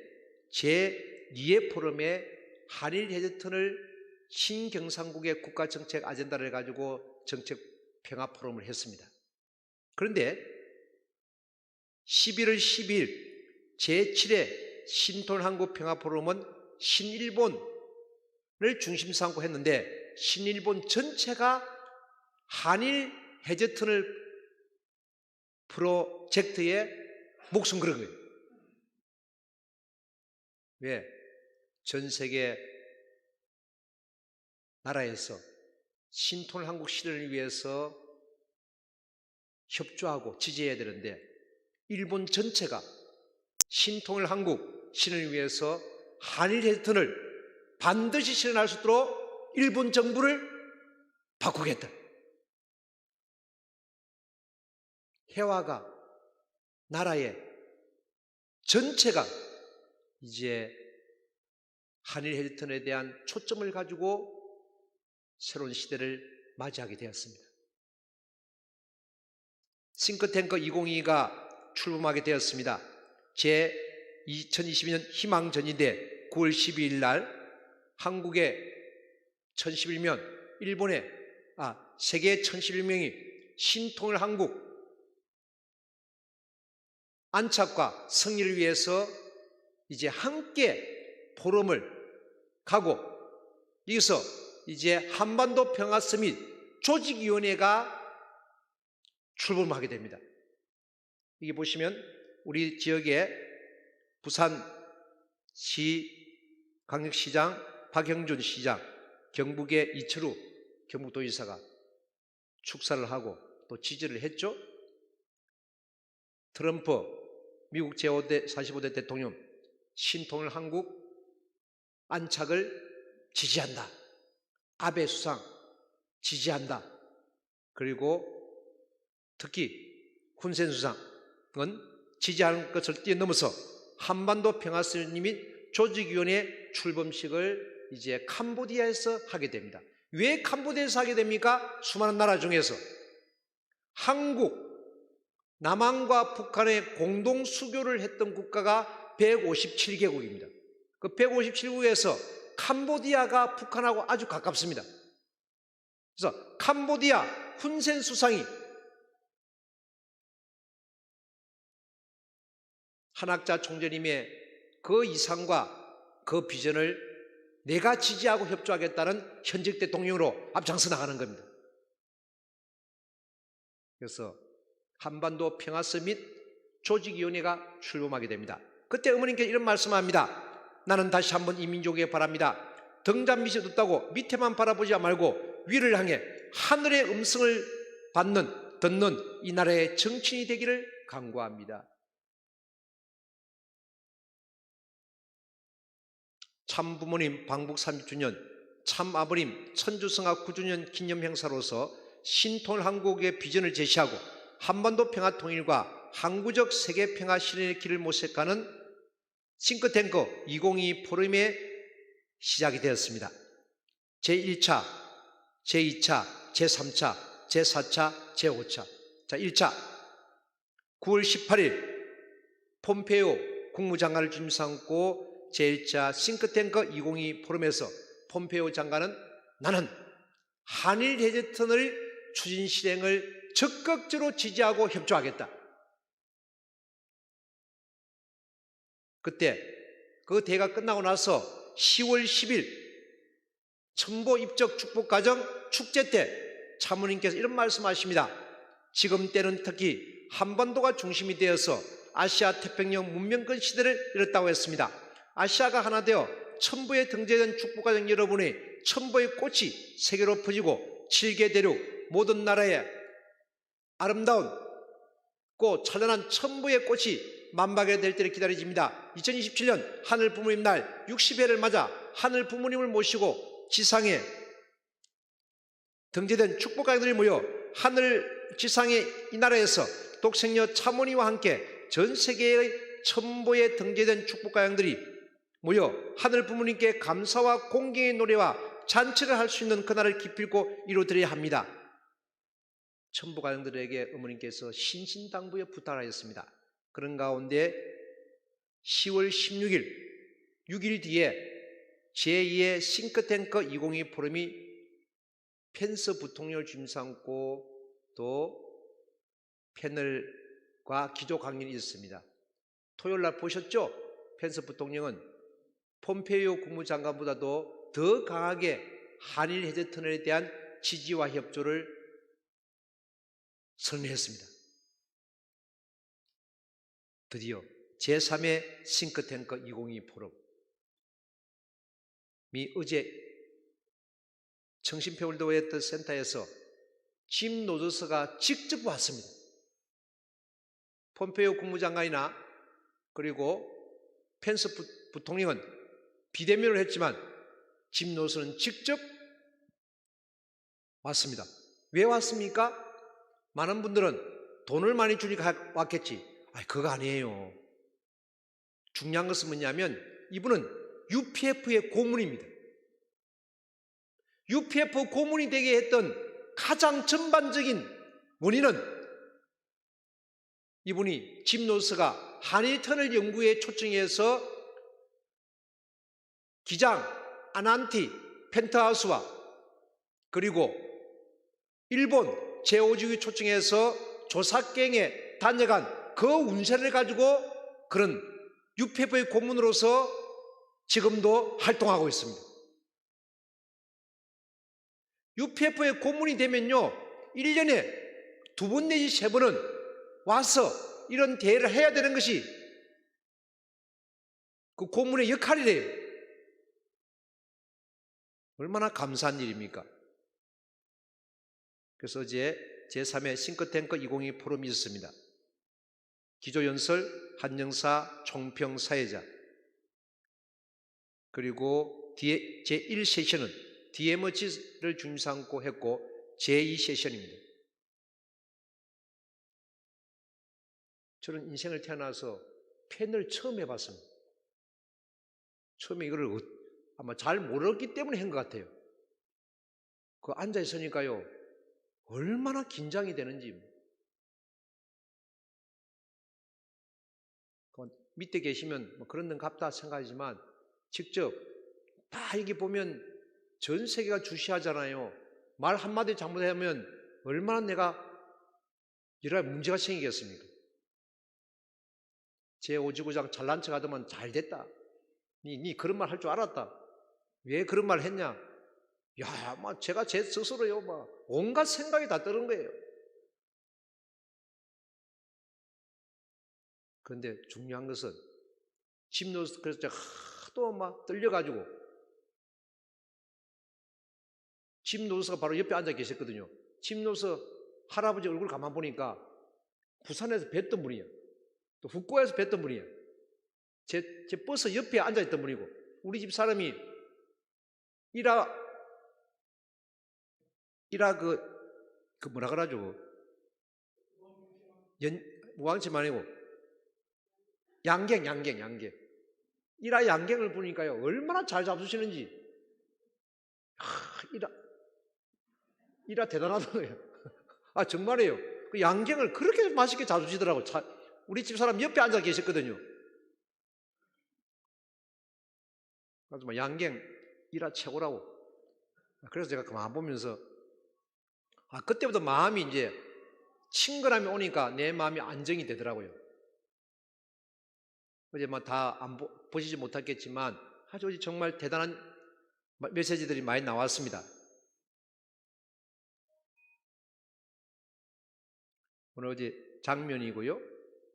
제2회 포럼에 한일 해저턴을 신경상국의 국가정책 아젠다를 가지고 정책 평화 포럼을 했습니다. 그런데 11월 12일 제7회 신통일한국 평화 포럼은 신일본을 중심 삼고 했는데 신일본 전체가 한일 해저턴을 프로젝트에 목숨 걸은 거예요. 왜? 전 세계 나라에서 신통일한국 실현을 위해서 협조하고 지지해야 되는데 일본 전체가 신통일한국 실현을 위해서 한일 해저턴을 반드시 실현할 수 있도록 일본 정부를 바꾸겠다. 해화가 나라의 전체가 이제 한일 해저턴에 대한 초점을 가지고 새로운 시대를 맞이하게 되었습니다. 싱크탱크 2022가 출범하게 되었습니다. 제 2022년 희망전인데 9월 12일 날 한국의 1011명, 일본의 세계 1011명이 신통일한국 안착과 승리를 위해서 이제 함께 포럼을 가고 여기서 이제 한반도 평화 서밋 조직위원회가 출범하게 됩니다. 여기 보시면 우리 지역의 부산시 강력시장 박형준 시장, 경북의 이철우 경북도지사가 축사를 하고 또 지지를 했죠. 트럼프 미국 제45대 대통령 신통일한국 안착을 지지한다. 아베 수상 지지한다. 그리고 특히 훈센 수상은 지지하는 것을 뛰어넘어서 한반도 평화서밋 및 조직위원회 출범식을 이제 캄보디아에서 하게 됩니다. 왜 캄보디아에서 하게 됩니까? 수많은 나라 중에서 한국, 남한과 북한의 공동 수교를 했던 국가가 157개국입니다. 그 157개국에서 캄보디아가 북한하고 아주 가깝습니다. 그래서 캄보디아 훈센 수상이 한학자 총재님의 그 이상과 그 비전을 내가 지지하고 협조하겠다는 현직 대통령으로 앞장서 나가는 겁니다. 그래서 한반도 평화서밋 조직위원회가 출범하게 됩니다. 그때 어머님께서 이런 말씀합니다. 나는 다시 한번 이 민족에 바랍니다. 등잔 밑에 뒀다고 밑에만 바라보지 말고 위를 향해 하늘의 음성을 듣는 이 나라의 정치인이 되기를 간구합니다. 참부모님 방북 30주년, 참아버님 천주성악 9주년 기념 행사로서 신통일한국의 비전을 제시하고 한반도 평화 통일과 항구적 세계 평화 실현의 길을 모색하는 싱크탱크 2022 포럼의 시작이 되었습니다. 제1차, 제2차, 제3차, 제4차, 제5차. 자, 1차 9월 18일 폼페이오 국무장관을 중심 삼고 제1차 싱크탱크 2022 포럼에서 폼페이오 장관은 나는 한일 해저턴을 추진 실행을 적극적으로 지지하고 협조하겠다. 그때 그 대회가 끝나고 나서 10월 10일 첨보 입적 축복과정 축제 때 참모님께서 이런 말씀하십니다. 지금 때는 특히 한반도가 중심이 되어서 아시아 태평양 문명권 시대를 열었다고 했습니다. 아시아가 하나 되어 첨보에 등재된 축복과정 여러분의 첨보의 꽃이 세계로 퍼지고 7개 대륙 모든 나라에 아름다운 꽃 찬란한 첨보의 꽃이 만박에 될 때를 기다려집니다. 2027년 하늘 부모님 날 60회를 맞아 하늘 부모님을 모시고 지상에 등재된 축복가들이 모여 하늘 지상의 이 나라에서 독생녀 차모니와 함께 전 세계의 천부에 등재된 축복가양들이 모여 하늘 부모님께 감사와 공경의 노래와 잔치를 할 수 있는 그날을 기필코 이루어드려야 합니다. 천부가양들에게 어머님께서 신신당부에 부탁하였습니다. 그런 가운데 10월 16일 6일 뒤에 제2의 싱크탱크 2022 포럼이 펜스 부통령을 주임삼고 또 패널과 기조 강연이 있었습니다. 토요일날 보셨죠? 펜스 부통령은 폼페이오 국무장관보다도 더 강하게 한일 해제 터널에 대한 지지와 협조를 선언했습니다. 드디어 제3의 싱크탱크 2022 포럼이 어제 청신표 월드 센터에서 짐 노저스가 직접 왔습니다. 폼페이오 국무장관이나 그리고 펜스 부통령은 비대면을 했지만 짐 노저스는 직접 왔습니다. 왜 왔습니까? 많은 분들은 돈을 많이 주니까 왔겠지. 그거 아니에요. 중요한 것은 뭐냐면 이분은 UPF의 고문입니다. UPF 고문이 되게 했던 가장 전반적인 원인은 이분이 짐 노스가 한일 터널 연구에 초청해서 기장 아난티 펜트하우스와 그리고 일본 제5지국이 초청해서 조사경에 다녀간 그 운세를 가지고 그런 UPF의 고문으로서 지금도 활동하고 있습니다. UPF의 고문이 되면요 1년에 2번 내지 3번은 와서 이런 대회를 해야 되는 것이 그 고문의 역할이래요. 얼마나 감사한 일입니까? 그래서 어제 제3회 싱크탱크 2022 포럼이 있었습니다. 기조연설 한영사 총평 사회자 그리고 제1 세션은 DMZ를 중심삼고 했고 제2 세션입니다. 저는 인생을 태어나서 펜을 처음 해봤습니다. 처음에 이거를 아마 잘 모르기 때문에 한 것 같아요. 그 앉아있으니까요 얼마나 긴장이 되는지. 밑에 계시면 뭐 그런 데 갑다 생각하지만 직접 다 여기 보면 전 세계가 주시하잖아요. 말 한마디 잘못하면 얼마나 내가 이럴 문제가 생기겠습니까? 제5지구장 잘난 척 하더만 잘됐다. 니 그런 말 할 줄 알았다. 왜 그런 말 했냐? 야, 막 제가 제 스스로요, 막 온갖 생각이 다 뜨는 거예요. 그런데 중요한 것은 짐 노스 그래서 제가 하도 막 떨려가지고 짐 노스가 바로 옆에 앉아 계셨거든요. 짐 노스 할아버지 얼굴 가만 보니까 부산에서 뵀던 분이에요. 또 북구에서 뵀던 분이에요. 제 버스 옆에 앉아있던 분이고 우리 집 사람이 이라 그 뭐라 그러죠? 무왕침 아니고 양갱. 이라 양갱을 보니까요 얼마나 잘 잡수시는지 이라 대단하더라고요. 정말이에요. 그 양갱을 그렇게 맛있게 잡수시더라고요. 우리 집 사람 옆에 앉아 계셨거든요. 그래서 양갱 이라 최고라고. 그래서 제가 그만 보면서 그때부터 마음이 이제 친근함이 오니까 내 마음이 안정이 되더라고요. 어제 뭐 다 보시지 못했겠지만 아주 정말 대단한 메시지들이 많이 나왔습니다. 오늘 어제 장면이고요.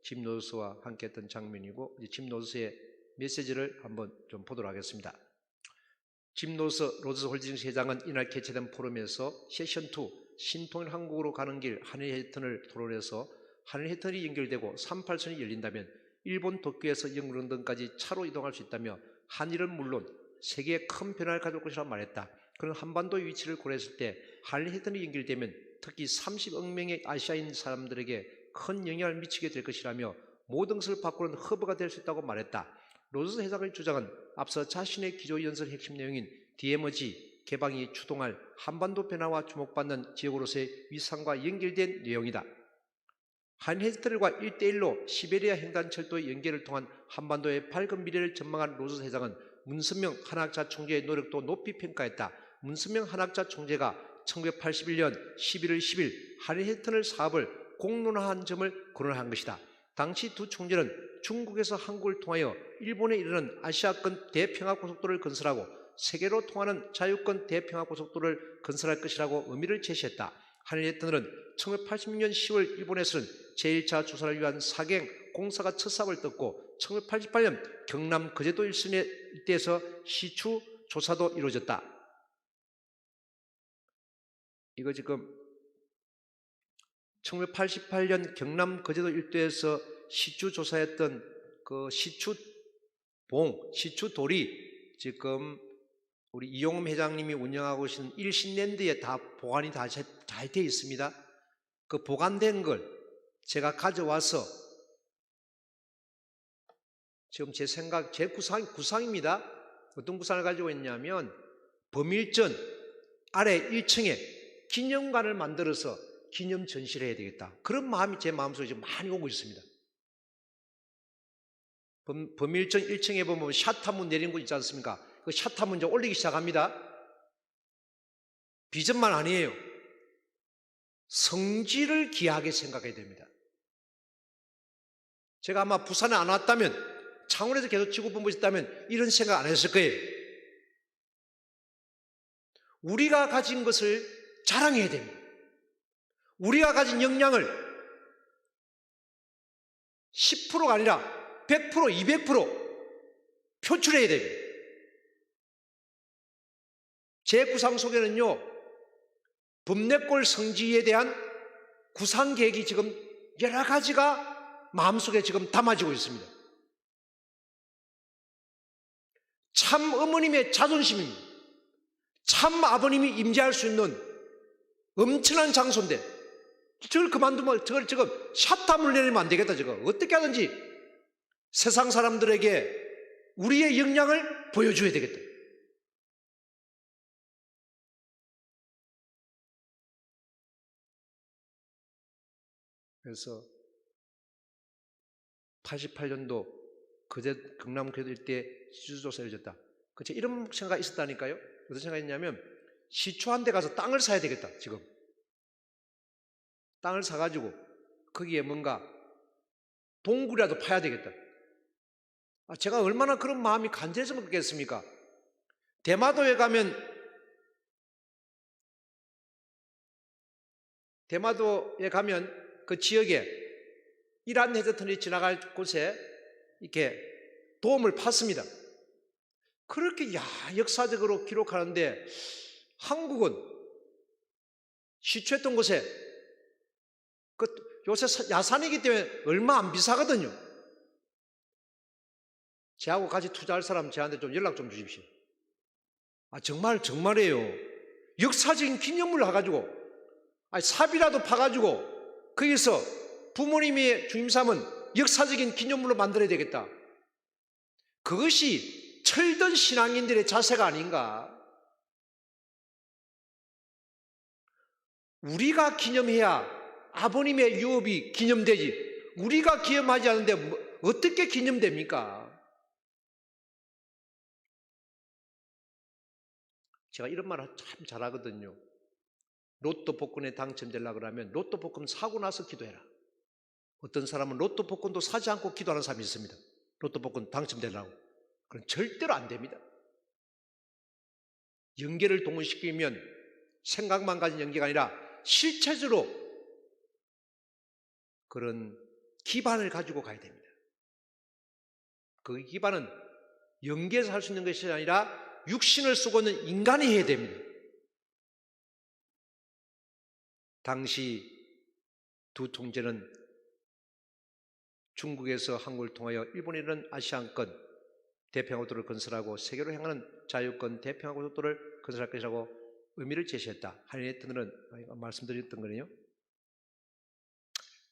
짐 노스와 함께 했던 장면이고 짐 노스의 메시지를 한번 좀 보도록 하겠습니다. 짐 노스 로저스 홀딩스 회장은 이날 개최된 포럼에서 세션2 신통일 한국으로 가는 길 한일 해전을 토론해서 한일 해전이 연결되고 38선이 열린다면 일본 도쿄에서 영국 런던까지 차로 이동할 수 있다며 한일은 물론 세계에 큰 변화를 가져올 것이라고 말했다. 그런 한반도의 위치를 고려했을 때 한일 해전이 연결되면 특히 30억 명의 아시아인 사람들에게 큰 영향을 미치게 될 것이라며 모든 것을 바꾸는 허브가 될 수 있다고 말했다. 로저스 회장의 주장은 앞서 자신의 기조연설의 핵심 내용인 DMZ 개방이 추동할 한반도 변화와 주목받는 지역으로서의 위상과 연결된 내용이다. 한해스트들과 1대1로 시베리아 횡단철도의 연계를 통한 한반도의 밝은 미래를 전망한 로저스 회장은 문선명 한학자 총재의 노력도 높이 평가했다. 문선명 한학자 총재가 1981년 11월 10일 한해스턴을 사업을 공론화한 점을 거론한 것이다. 당시 두 총재는 중국에서 한국을 통하여 일본에 이르는 아시아권 대평화고속도로를 건설하고 세계로 통하는 자유권 대평화고속도로를 건설할 것이라고 의미를 제시했다. 한해스턴은 1986년 10월 일본에서는 제1차 조사를 위한 사경 공사가 첫 사업을 떴고 1988년 경남 거제도 일대에서 시추 조사도 이루어졌다. 이거 지금 1988년 경남 거제도 일대에서 시추 조사했던 그 시추돌이 지금 우리 이용음 회장님이 운영하고 계신 일신랜드에 다 보관이 다 잘 되어 있습니다. 그 보관된 걸 제가 가져와서 지금 제 구상입니다. 어떤 구상을 가지고 있냐면 범일전 아래 1층에 기념관을 만들어서 기념 전시를 해야 되겠다. 그런 마음이 제 마음속에 지금 많이 오고 있습니다. 범일전 1층에 보면 샷하문 내리는 곳 있지 않습니까? 그 샷하문 이제 올리기 시작합니다. 비전만 아니에요. 성질을 귀하게 생각해야 됩니다. 제가 아마 부산에 안 왔다면, 창원에서 계속 지구본부에 있다면 이런 생각 안 했을 거예요. 우리가 가진 것을 자랑해야 됩니다. 우리가 가진 역량을 10%가 아니라 100%, 200% 표출해야 됩니다. 제 구상 속에는요, 범례골 성지에 대한 구상 계획이 지금 여러 가지가 마음속에 지금 담아지고 있습니다. 참 어머님의 자존심입니다. 참 아버님이 임재할 수 있는 엄청난 장소인데 저걸 그만두면 저걸 지금 샷함을 내리면 안 되겠다. 저거 어떻게 하든지 세상 사람들에게 우리의 역량을 보여줘야 되겠다. 그래서 88년도 경남 거제도 일대 시추조사를 해줬다. 그쵸? 이런 생각이 있었다니까요. 어떤 생각이었냐면 시추 한 대 가서 땅을 사야 되겠다. 지금 땅을 사가지고 거기에 뭔가 동굴이라도 파야 되겠다. 제가 얼마나 그런 마음이 간절해서 그렇겠습니까? 대마도에 가면 그 지역에 이란 해저턴이 지나갈 곳에 이렇게 도움을 팠습니다. 그렇게 역사적으로 기록하는데 한국은 시추했던 곳에 요새 야산이기 때문에 얼마 안 비싸거든요. 저하고 같이 투자할 사람 저한테 좀 연락 좀 주십시오. 정말이에요. 역사적인 기념물을 해가지고 삽이라도 파가지고 거기서 부모님이 주임 삼은 역사적인 기념물로 만들어야 되겠다. 그것이 철든 신앙인들의 자세가 아닌가. 우리가 기념해야 아버님의 유업이 기념되지. 우리가 기념하지 않는데 어떻게 기념됩니까? 제가 이런 말을 참 잘하거든요. 로또 복권에 당첨되려고 그러면 로또 복권 사고 나서 기도해라. 어떤 사람은 로또 복권도 사지 않고 기도하는 사람이 있습니다. 로또 복권 당첨되려고. 그건 절대로 안 됩니다. 영계를 동원시키면 생각만 가진 영계가 아니라 실체적으로 그런 기반을 가지고 가야 됩니다. 그 기반은 영계에서 할 수 있는 것이 아니라 육신을 쓰고 있는 인간이 해야 됩니다. 당시 두 총재는 중국에서 한국을 통하여 일본에 이르는 아시아권 대평화고속도로를 건설하고 세계로 향하는 자유권 대평화고속도로를 건설할 것이라고 의미를 제시했다. 한인의 터널은 말씀드렸던 거네요.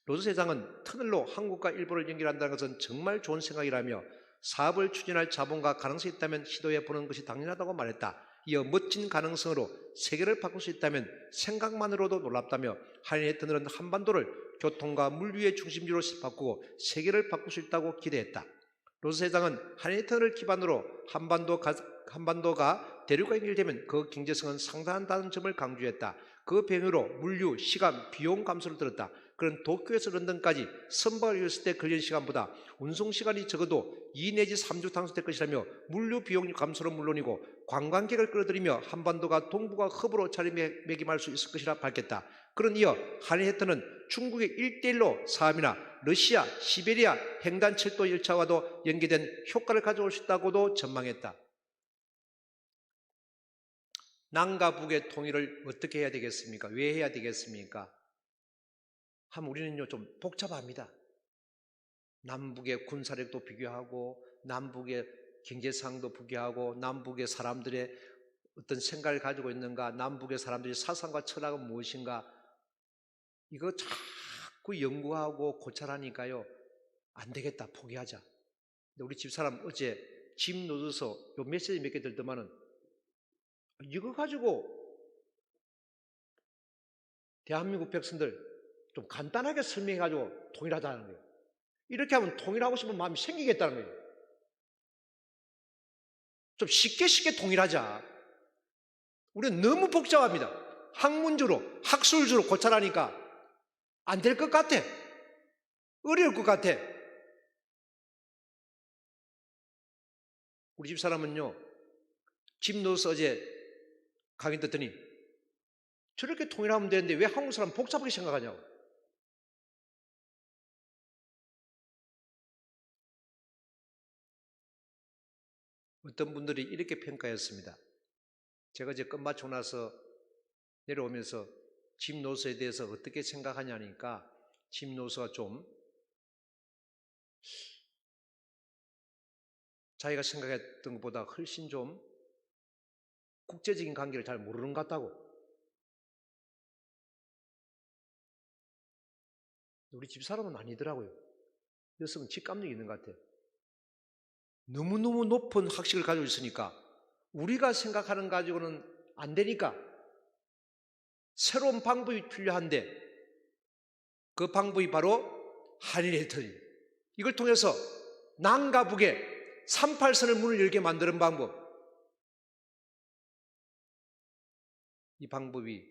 로즈 회장은 터널로 한국과 일본을 연결한다는 것은 정말 좋은 생각이라며 사업을 추진할 자본과 가능성이 있다면 시도해 보는 것이 당연하다고 말했다. 이어 멋진 가능성으로 세계를 바꿀 수 있다면 생각만으로도 놀랍다며 한인의 터널은 한반도를 교통과 물류의 중심지로 바꾸고 세계를 바꿀 수 있다고 기대했다. 로즈 회장은 한인의 터널을 기반으로 한반도가 대륙과 연결되면 그 경제성은 상당하다는 점을 강조했다. 그 배경으로 물류, 시간, 비용 감소를 들었다. 그런 도쿄에서 런던까지 선박을 이용했을 때 걸리는 시간보다 운송시간이 적어도 2 내지 3주 단축될 것이라며 물류 비용 감소는 물론이고 관광객을 끌어들이며 한반도가 동북아 허브로 자리매김할 수 있을 것이라 밝혔다. 그런 이어 한인해터는 중국의 1대1로 사암이나 러시아, 시베리아 횡단철도 열차와도 연계된 효과를 가져올 수 있다고도 전망했다. 남과 북의 통일을 어떻게 해야 되겠습니까? 왜 해야 되겠습니까? 하면 우리는요 좀 복잡합니다. 남북의 군사력도 비교하고 남북의 경제상도 비교하고 남북의 사람들의 어떤 생각을 가지고 있는가, 남북의 사람들의 사상과 철학은 무엇인가, 이거 자꾸 연구하고 고찰하니까요 안 되겠다, 포기하자. 근데 우리 집사람 어제 집 놓아서 요 메시지 몇 개 들더만은 이거 가지고 대한민국 백성들 좀 간단하게 설명해가지고 통일하자는 거예요. 이렇게 하면 통일하고 싶은 마음이 생기겠다는 거예요. 좀 쉽게 통일하자. 우리는 너무 복잡합니다. 학문적으로, 학술적으로 고찰하니까 안 될 것 같아. 어려울 것 같아. 우리 집 사람은요, 집 넣어서 어제 강의 듣더니 저렇게 통일하면 되는데 왜 한국 사람 복잡하게 생각하냐고. 어떤 분들이 이렇게 평가했습니다. 제가 이제 끝마치고 나서 내려오면서 집 노소에 대해서 어떻게 생각하냐니까 집 노소가 좀 자기가 생각했던 것보다 훨씬 좀 국제적인 관계를 잘 모르는 것 같다고. 우리 집사람은 아니더라고요. 녀석은 직감력이 있는 것 같아요. 너무너무 높은 학식을 가지고 있으니까 우리가 생각하는 가지고는 안 되니까 새로운 방법이 필요한데 그 방법이 바로 한인해터입니다. 이걸 통해서 남과 북의 38선을 문을 열게 만드는 방법, 이 방법이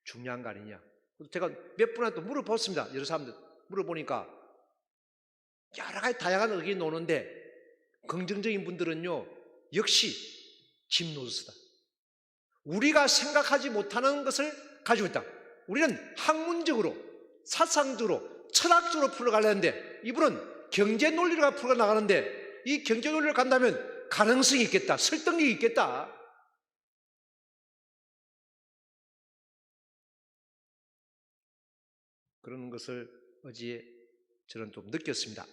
중요한 거 아니냐. 제가 몇 분한테 물어봤습니다. 여러 사람들 물어보니까 여러 가지 다양한 의견이 나오는데 긍정적인 분들은요 역시 집노스다. 우리가 생각하지 못하는 것을 가지고 있다. 우리는 학문적으로, 사상적으로, 철학적으로 풀어가려는데 이분은 경제 논리가 풀어나가는데 이 경제 논리를 간다면 가능성이 있겠다. 설득력이 있겠다. 그런 것을 어제 저는 좀 느꼈습니다.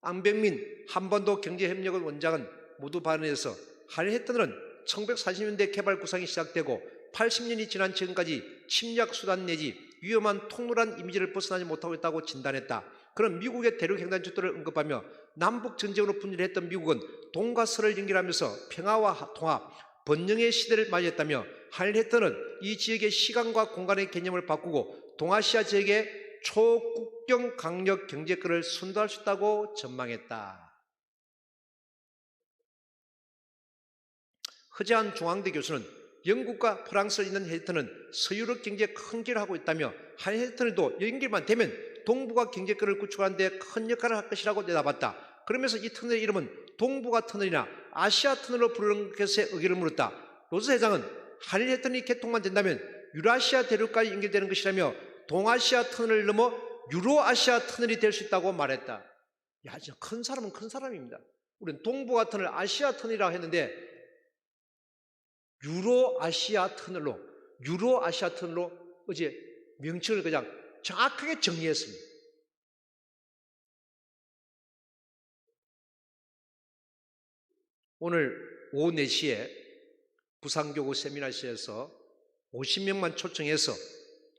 안병민 한반도 경제협력원 원장은 모두 발언에서 한인해터널은 1940년대 개발 구상이 시작되고 80년이 지난 지금까지 침략 수단 내지 위험한 통로란 이미지를 벗어나지 못하고 있다고 진단했다. 그런 미국의 대륙 횡단철도를 언급하며 남북 전쟁으로 분열했던 미국은 동과 서를 연결하면서 평화와 통합, 번영의 시대를 맞이했다며 한인해터는 이 지역의 시간과 공간의 개념을 바꾸고 동아시아 지역의 초국경 강력 경제권을 선도할 수 있다고 전망했다. 허재한 중앙대 교수는 영국과 프랑스를 잇는 해리턴은 서유럽 경제에 큰 기여를 하고 있다며 한해리턴도 연결만 되면 동북아 경제권을 구축하는 데 큰 역할을 할 것이라고 대답했다. 그러면서 이 터널의 이름은 동북아 터널이나 아시아 터널로 부르는 것에 의견을 물었다. 로즈 회장은 한일해턴이 개통만 된다면 유라시아 대륙까지 연결되는 것이라며 동아시아 터널을 넘어 유로아시아 터널이 될 수 있다고 말했다. 야, 진짜 큰 사람은 큰 사람입니다. 우리는 동북아 터널, 아시아 터널이라고 했는데 유로아시아 터널로 어제 명칭을 그냥 정확하게 정리했습니다. 오늘 오후 4시에 부산교구 세미나실에서 50명만 초청해서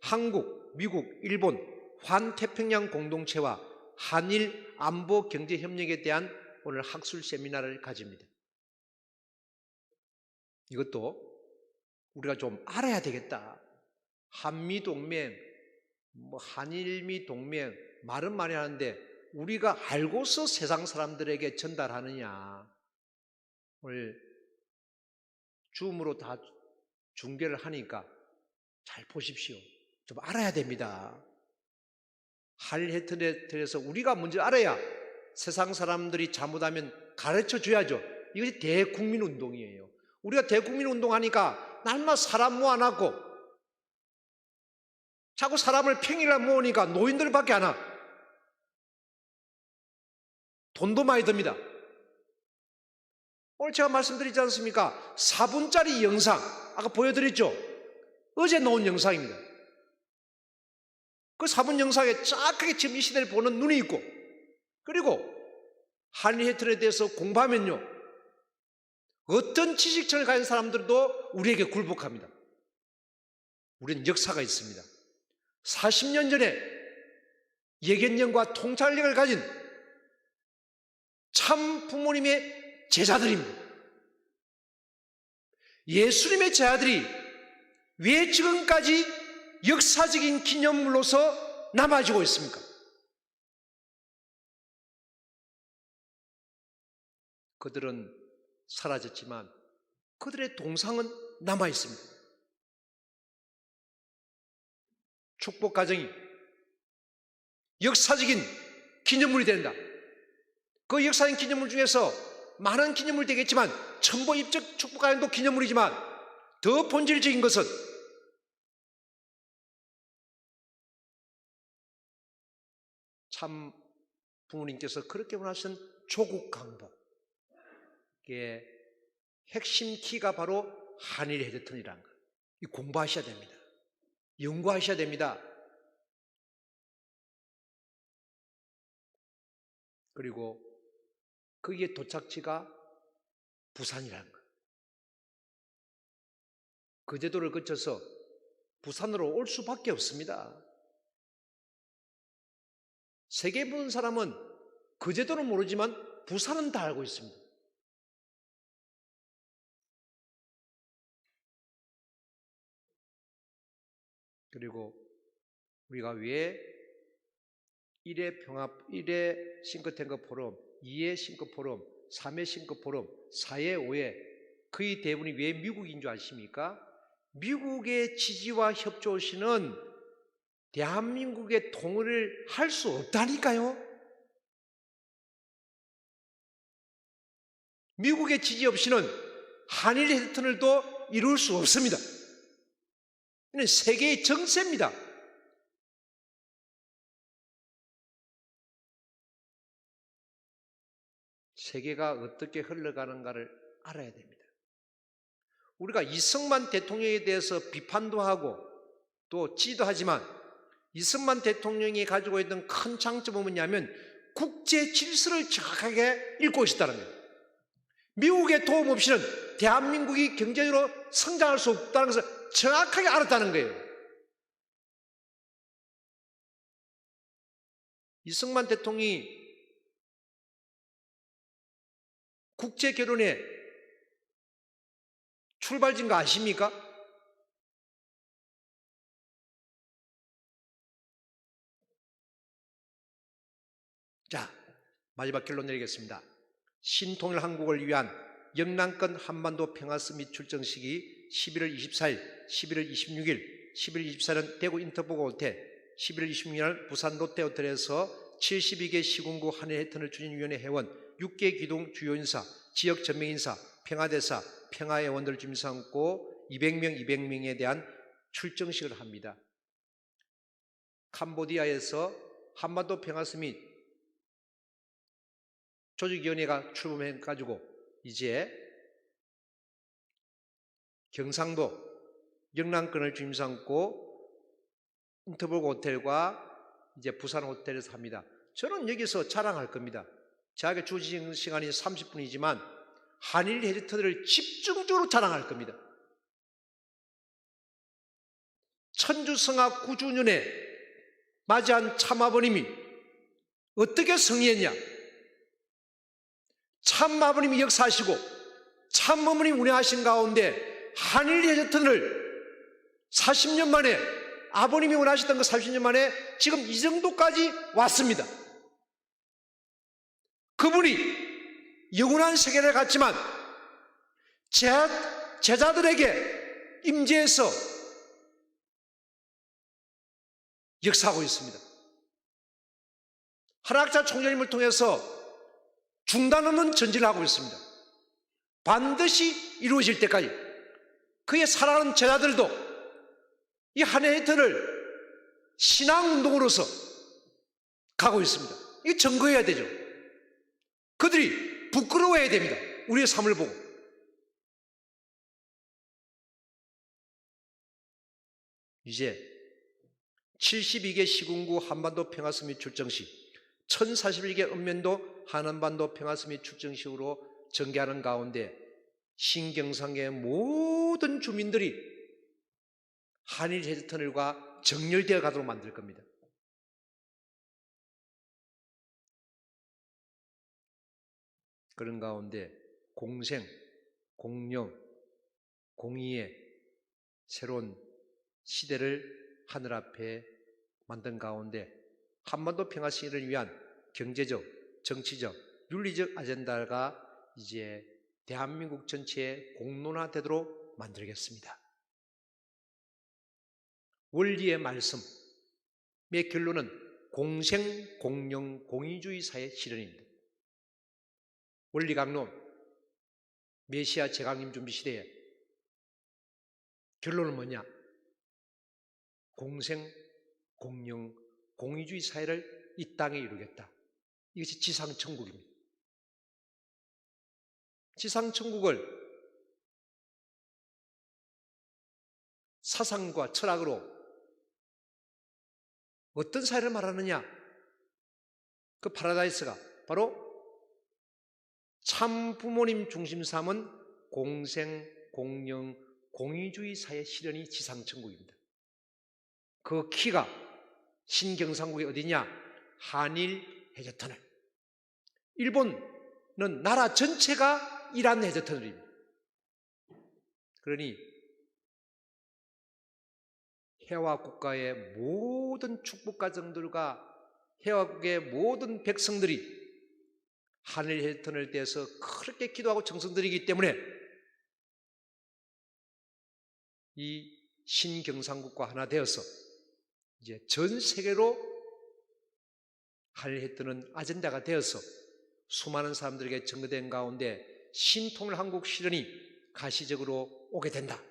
한국, 미국, 일본, 환태평양 공동체와 한일 안보 경제 협력에 대한 오늘 학술 세미나를 가집니다. 이것도 우리가 좀 알아야 되겠다. 한미동맹, 한일미동맹 말은 많이 하는데 우리가 알고서 세상 사람들에게 전달하느냐. 오늘 줌으로 다 중계를 하니까 잘 보십시오. 좀 알아야 됩니다. 한일헤드넷에서 우리가 먼저 알아야 세상 사람들이 잘못하면 가르쳐 줘야죠. 이것이 대국민운동이에요. 우리가 대국민운동하니까 날마다 사람 모아놨고 자꾸 사람을 평일날 모으니까 노인들밖에 안 와. 돈도 많이 듭니다. 오늘 제가 말씀드리지 않습니까? 4분짜리 영상 아까 보여드렸죠? 어제 나온 영상입니다. 그 4분 영상에 쫙하게 지금 이 시대를 보는 눈이 있고 그리고 한일헤드넷에 대해서 공부하면요 어떤 지식층을 가진 사람들도 우리에게 굴복합니다. 우리는 역사가 있습니다. 40년 전에 예견력과 통찰력을 가진 참 부모님의 제자들입니다. 예수님의 제자들이 왜 지금까지 역사적인 기념물로서 남아지고 있습니까? 그들은 사라졌지만 그들의 동상은 남아 있습니다. 축복 가정이 역사적인 기념물이 된다. 그 역사적인 기념물 중에서 많은 기념물이 되겠지만 천보 입적 축복 가정도 기념물이지만 더 본질적인 것은 참 부모님께서 그렇게 원하신 조국 강복의 핵심 키가 바로 한일 헤드턴이라는 거. 이 공부하셔야 됩니다. 연구하셔야 됩니다. 그리고 거기에 도착지가 부산이라는 거. 그 제도를 거쳐서 부산으로 올 수밖에 없습니다. 세계 본 사람은 그 제도는 모르지만 부산은 다 알고 있습니다. 그리고 우리가 왜 1회 평화, 1회 싱크탱크 포럼, 2회 싱크 포럼, 3회 싱크 포럼, 4회, 5회 거의 대부분이 왜 미국인 줄 아십니까? 미국의 지지와 협조 없이는 대한민국의 통일을 할 수 없다니까요. 미국의 지지 없이는 한일 헤드턴을도 이룰 수 없습니다. 이는 세계의 정세입니다. 세계가 어떻게 흘러가는가를 알아야 됩니다. 우리가 이승만 대통령에 대해서 비판도 하고 또 지도하지만 이승만 대통령이 가지고 있던 큰 장점은 뭐냐면 국제 질서를 정확하게 읽고 있었다는 거예요. 미국의 도움 없이는 대한민국이 경제적으로 성장할 수 없다는 것을 정확하게 알았다는 거예요. 이승만 대통령이 국제결혼의 출발지인 거 아십니까? 자, 마지막 결론 내리겠습니다. 신통일 한국을 위한 영남권 한반도 평화 서밋 출정 시기 11월 24일, 11월 26일, 11월 24일은 대구 인터포고 호텔, 11월 26일 부산 롯데호텔에서 72개 시군구 한일 헤드턴을 추진위원회 회원, 6개 기동 주요 인사, 지역 전명인사, 평화대사, 평화회원들 중심삼고 200명에 대한 출정식을 합니다. 캄보디아에서 한반도 평화 서밋 조직위원회가 출범해가지고 이제 경상도 영남권을 중심 삼고 인터포고 호텔과 이제 부산 호텔에서 합니다. 저는 여기서 자랑할 겁니다. 제가 주어진 시간이 30분이지만 한일 헤드턴을 집중적으로 자랑할 겁니다. 천주성화 9주년에 맞이한 참아버님이 어떻게 승리했냐? 참아버님이 역사하시고 참어머님이 운행하신 가운데 한일 해저턴을 40년 만에, 아버님이 원하셨던 그 40년 만에 지금 이 정도까지 왔습니다. 그분이 영원한 세계를 갔지만 제자들에게 임재해서 역사하고 있습니다. 한학자 총장님을 통해서 중단 없는 전진을 하고 있습니다. 반드시 이루어질 때까지 그의 사랑하는 제자들도 이 한해해턴을 신앙운동으로서 가고 있습니다. 이게 증거해야 되죠. 그들이 부끄러워해야 됩니다. 우리의 삶을 보고. 이제 72개 시군구 한반도 평화서밋 출정식, 1041개 읍면도 한한반도 평화서밋 출정식으로 전개하는 가운데 신경상의 모든 주민들이 한일 해저터널과 정렬되어 가도록 만들 겁니다. 그런 가운데 공생, 공영, 공의의 새로운 시대를 하늘 앞에 만든 가운데 한반도 평화 승리를 위한 경제적, 정치적, 윤리적 아젠다가 이제 대한민국 전체에 공론화되도록 만들겠습니다. 원리의 말씀의 결론은 공생, 공영, 공의주의 사회 실현입니다. 원리 강론, 메시아 재강림 준비 시대에 결론은 뭐냐? 공생, 공영, 공의주의 사회를 이 땅에 이루겠다. 이것이 지상천국입니다. 지상천국을 사상과 철학으로 어떤 사회를 말하느냐? 그 파라다이스가 바로 참 부모님 중심 삼은 공생, 공영, 공의주의 사회 실현이 지상천국입니다. 그 키가 신경상국이 어디냐? 한일 해저터널. 일본은 나라 전체가 일한 해저터널입니다. 그러니 해화 국가의 모든 축복 가정들과 해화국의 모든 백성들이 한일 해저터널에 대해서 그렇게 기도하고 정성 들이기 때문에 이 신경상국과 하나 되어서 이제 전 세계로 한일 해저터널은 아젠다가 되어서 수많은 사람들에게 전거된 가운데 신통일 한국 실현이 가시적으로 오게 된다.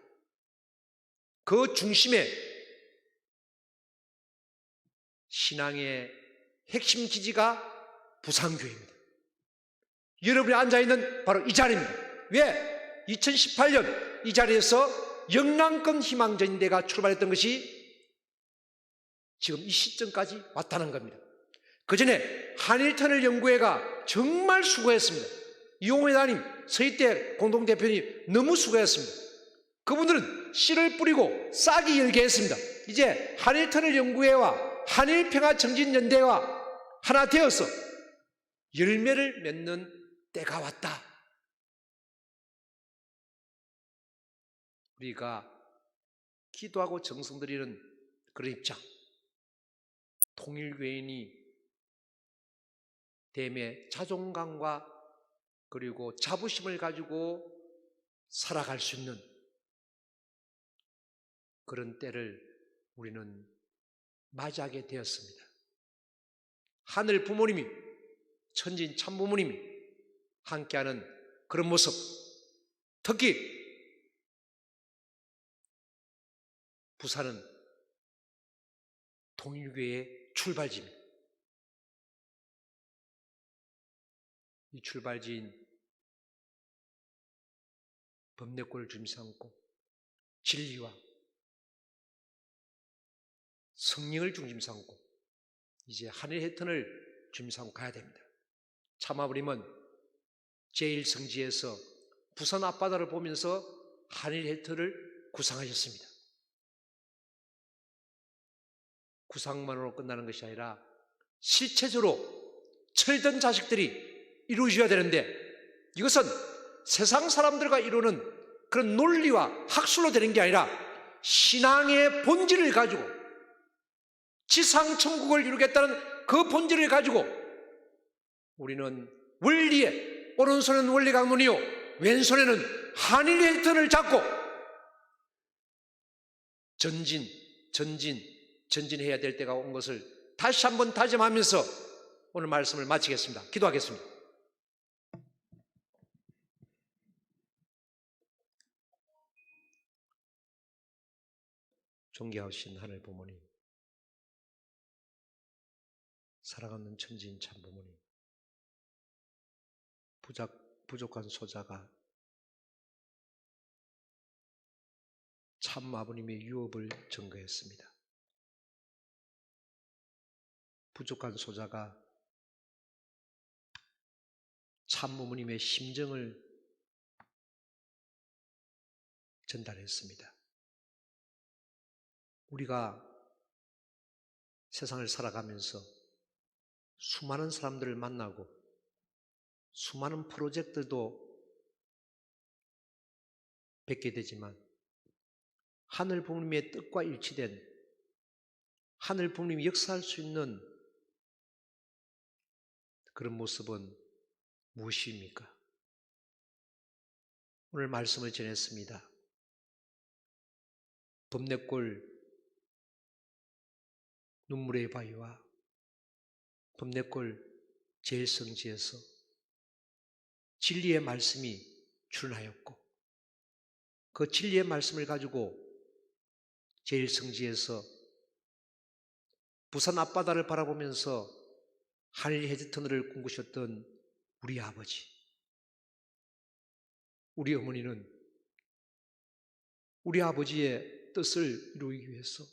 그 중심에 신앙의 핵심 기지가 부산교회입니다. 여러분이 앉아있는 바로 이 자리입니다. 왜? 2018년 이 자리에서 영랑권 희망전대가 출발했던 것이 지금 이 시점까지 왔다는 겁니다. 그 전에 한일터널 연구회가 정말 수고했습니다. 이용호 회장님, 서희대 공동대표님 너무 수고했습니다. 그분들은 씨를 뿌리고 싹이 열게 했습니다. 이제 한일터널 연구회와 한일평화정진연대와 하나 되어서 열매를 맺는 때가 왔다. 우리가 기도하고 정성 들이는 그런 입장. 통일교인이 댐의 자존감과 그리고 자부심을 가지고 살아갈 수 있는 그런 때를 우리는 맞이하게 되었습니다. 하늘 부모님이, 천진 참부모님이 함께하는 그런 모습, 특히 부산은 통일교회의 출발지입니다. 이 출발지인 법례권을 주님 삼고 진리와 성령을 중심 삼고 이제 하늘 해턴을 중심 삼고 가야 됩니다. 참아버림은 제1성지에서 부산 앞바다를 보면서 하늘 해턴을 구상하셨습니다. 구상만으로 끝나는 것이 아니라 실체적으로 철든 자식들이 이루어져야 되는데, 이것은 세상 사람들과 이루는 그런 논리와 학술로 되는 게 아니라 신앙의 본질을 가지고, 지상천국을 이루겠다는 그 본질을 가지고 우리는 원리에, 오른손에는 원리 강론이요 왼손에는 한일 헬턴을 잡고 전진해야 될 때가 온 것을 다시 한번 다짐하면서 오늘 말씀을 마치겠습니다. 기도하겠습니다. 존귀하신 하늘 부모님, 사랑하는 천지인 참 부모님, 부족한 소자가 참 아버님의 유업을 증거했습니다. 부족한 소자가 참 어머님의 심정을 전달했습니다. 우리가 세상을 살아가면서 수많은 사람들을 만나고 수많은 프로젝트도 뵙게 되지만 하늘 부모님의 뜻과 일치된, 하늘 부모님이 역사할 수 있는 그런 모습은 무엇입니까? 오늘 말씀을 전했습니다. 범내골 눈물의 바위와 범내골 제일성지에서 진리의 말씀이 출현하였고, 그 진리의 말씀을 가지고 제일성지에서 부산 앞바다를 바라보면서 하늘 헤드터널을 꿈꾸셨던 우리 아버지, 우리 어머니는 우리 아버지의 뜻을 이루기 위해서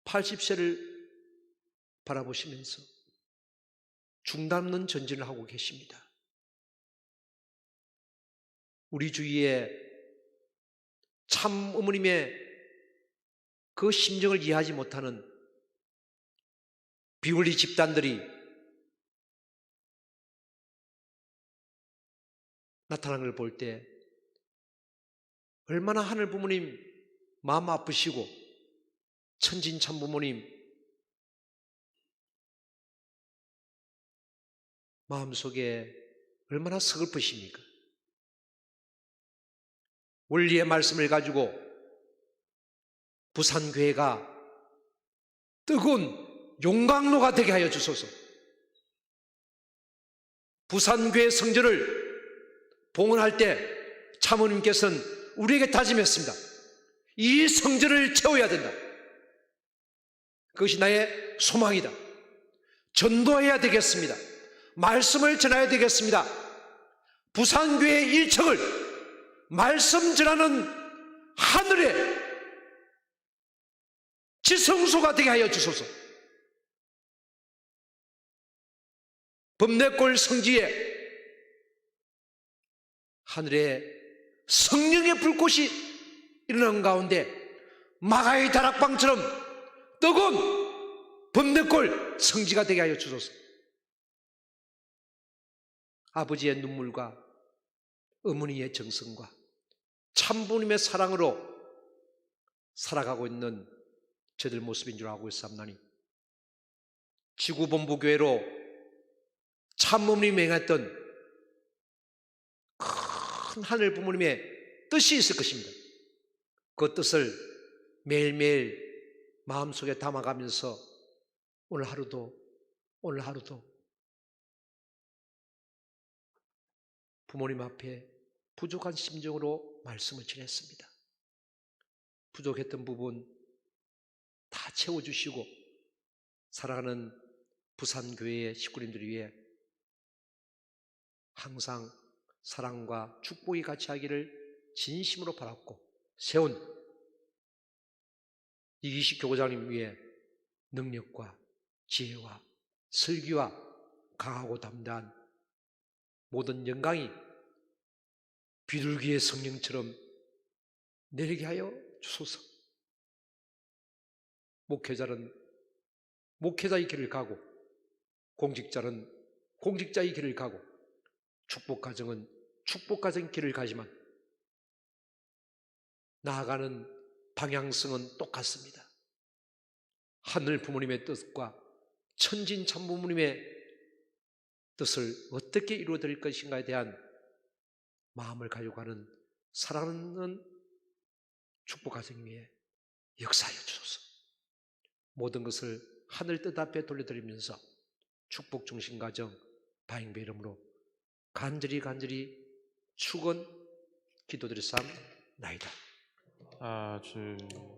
80세를 바라보시면서 중단없는 전진을 하고 계십니다. 우리 주위에 참 어머님의 그 심정을 이해하지 못하는 비원리 집단들이 나타나는 걸 볼 때 얼마나 하늘 부모님 마음 아프시고 천진 참 부모님 마음속에 얼마나 서글프십니까? 원리의 말씀을 가지고 부산교회가 뜨거운 용광로가 되게 하여 주소서. 부산교회 성전을 봉헌할 때 참모님께서는 우리에게 다짐했습니다. 이 성전을 채워야 된다. 그것이 나의 소망이다. 전도해야 되겠습니다. 말씀을 전해야 되겠습니다. 부산교회 1층을 말씀 전하는 하늘의 지성소가 되게 하여 주소서. 범내골 성지에 하늘에 성령의 불꽃이 일어난 가운데 마가의 다락방처럼 뜨거운 범내골 성지가 되게 하여 주소서. 아버지의 눈물과 어머니의 정성과 참부님의 사랑으로 살아가고 있는 저들 모습인 줄 알고 있사옵나니 지구본부교회로 참모님이 맹했던 큰 하늘 부모님의 뜻이 있을 것입니다. 그 뜻을 매일매일 마음속에 담아가면서 오늘 하루도 부모님 앞에 부족한 심정으로 말씀을 전했습니다. 부족했던 부분 다 채워주시고 사랑하는 부산교회의 식구님들을 위해 항상 사랑과 축복이 같이 하기를 진심으로 바랐고, 세운 이기식 교구장님 위해 능력과 지혜와 설교와 강하고 담대한 모든 영광이 비둘기의 성령처럼 내리게 하여 주소서. 목회자는 목회자의 길을 가고, 공직자는 공직자의 길을 가고, 축복가정은 축복가정의 길을 가지만 나아가는 방향성은 똑같습니다. 하늘 부모님의 뜻과 천진 참부모님의 뜻을 어떻게 이루어드릴 것인가에 대한 마음을 가지고 가는 사랑하는 축복가정 위에 역사하여 주소서. 모든 것을 하늘 뜻 앞에 돌려드리면서 축복 중심 가정 바잉배 이름으로 간절히 축원 기도드렸사옵나이다. 아주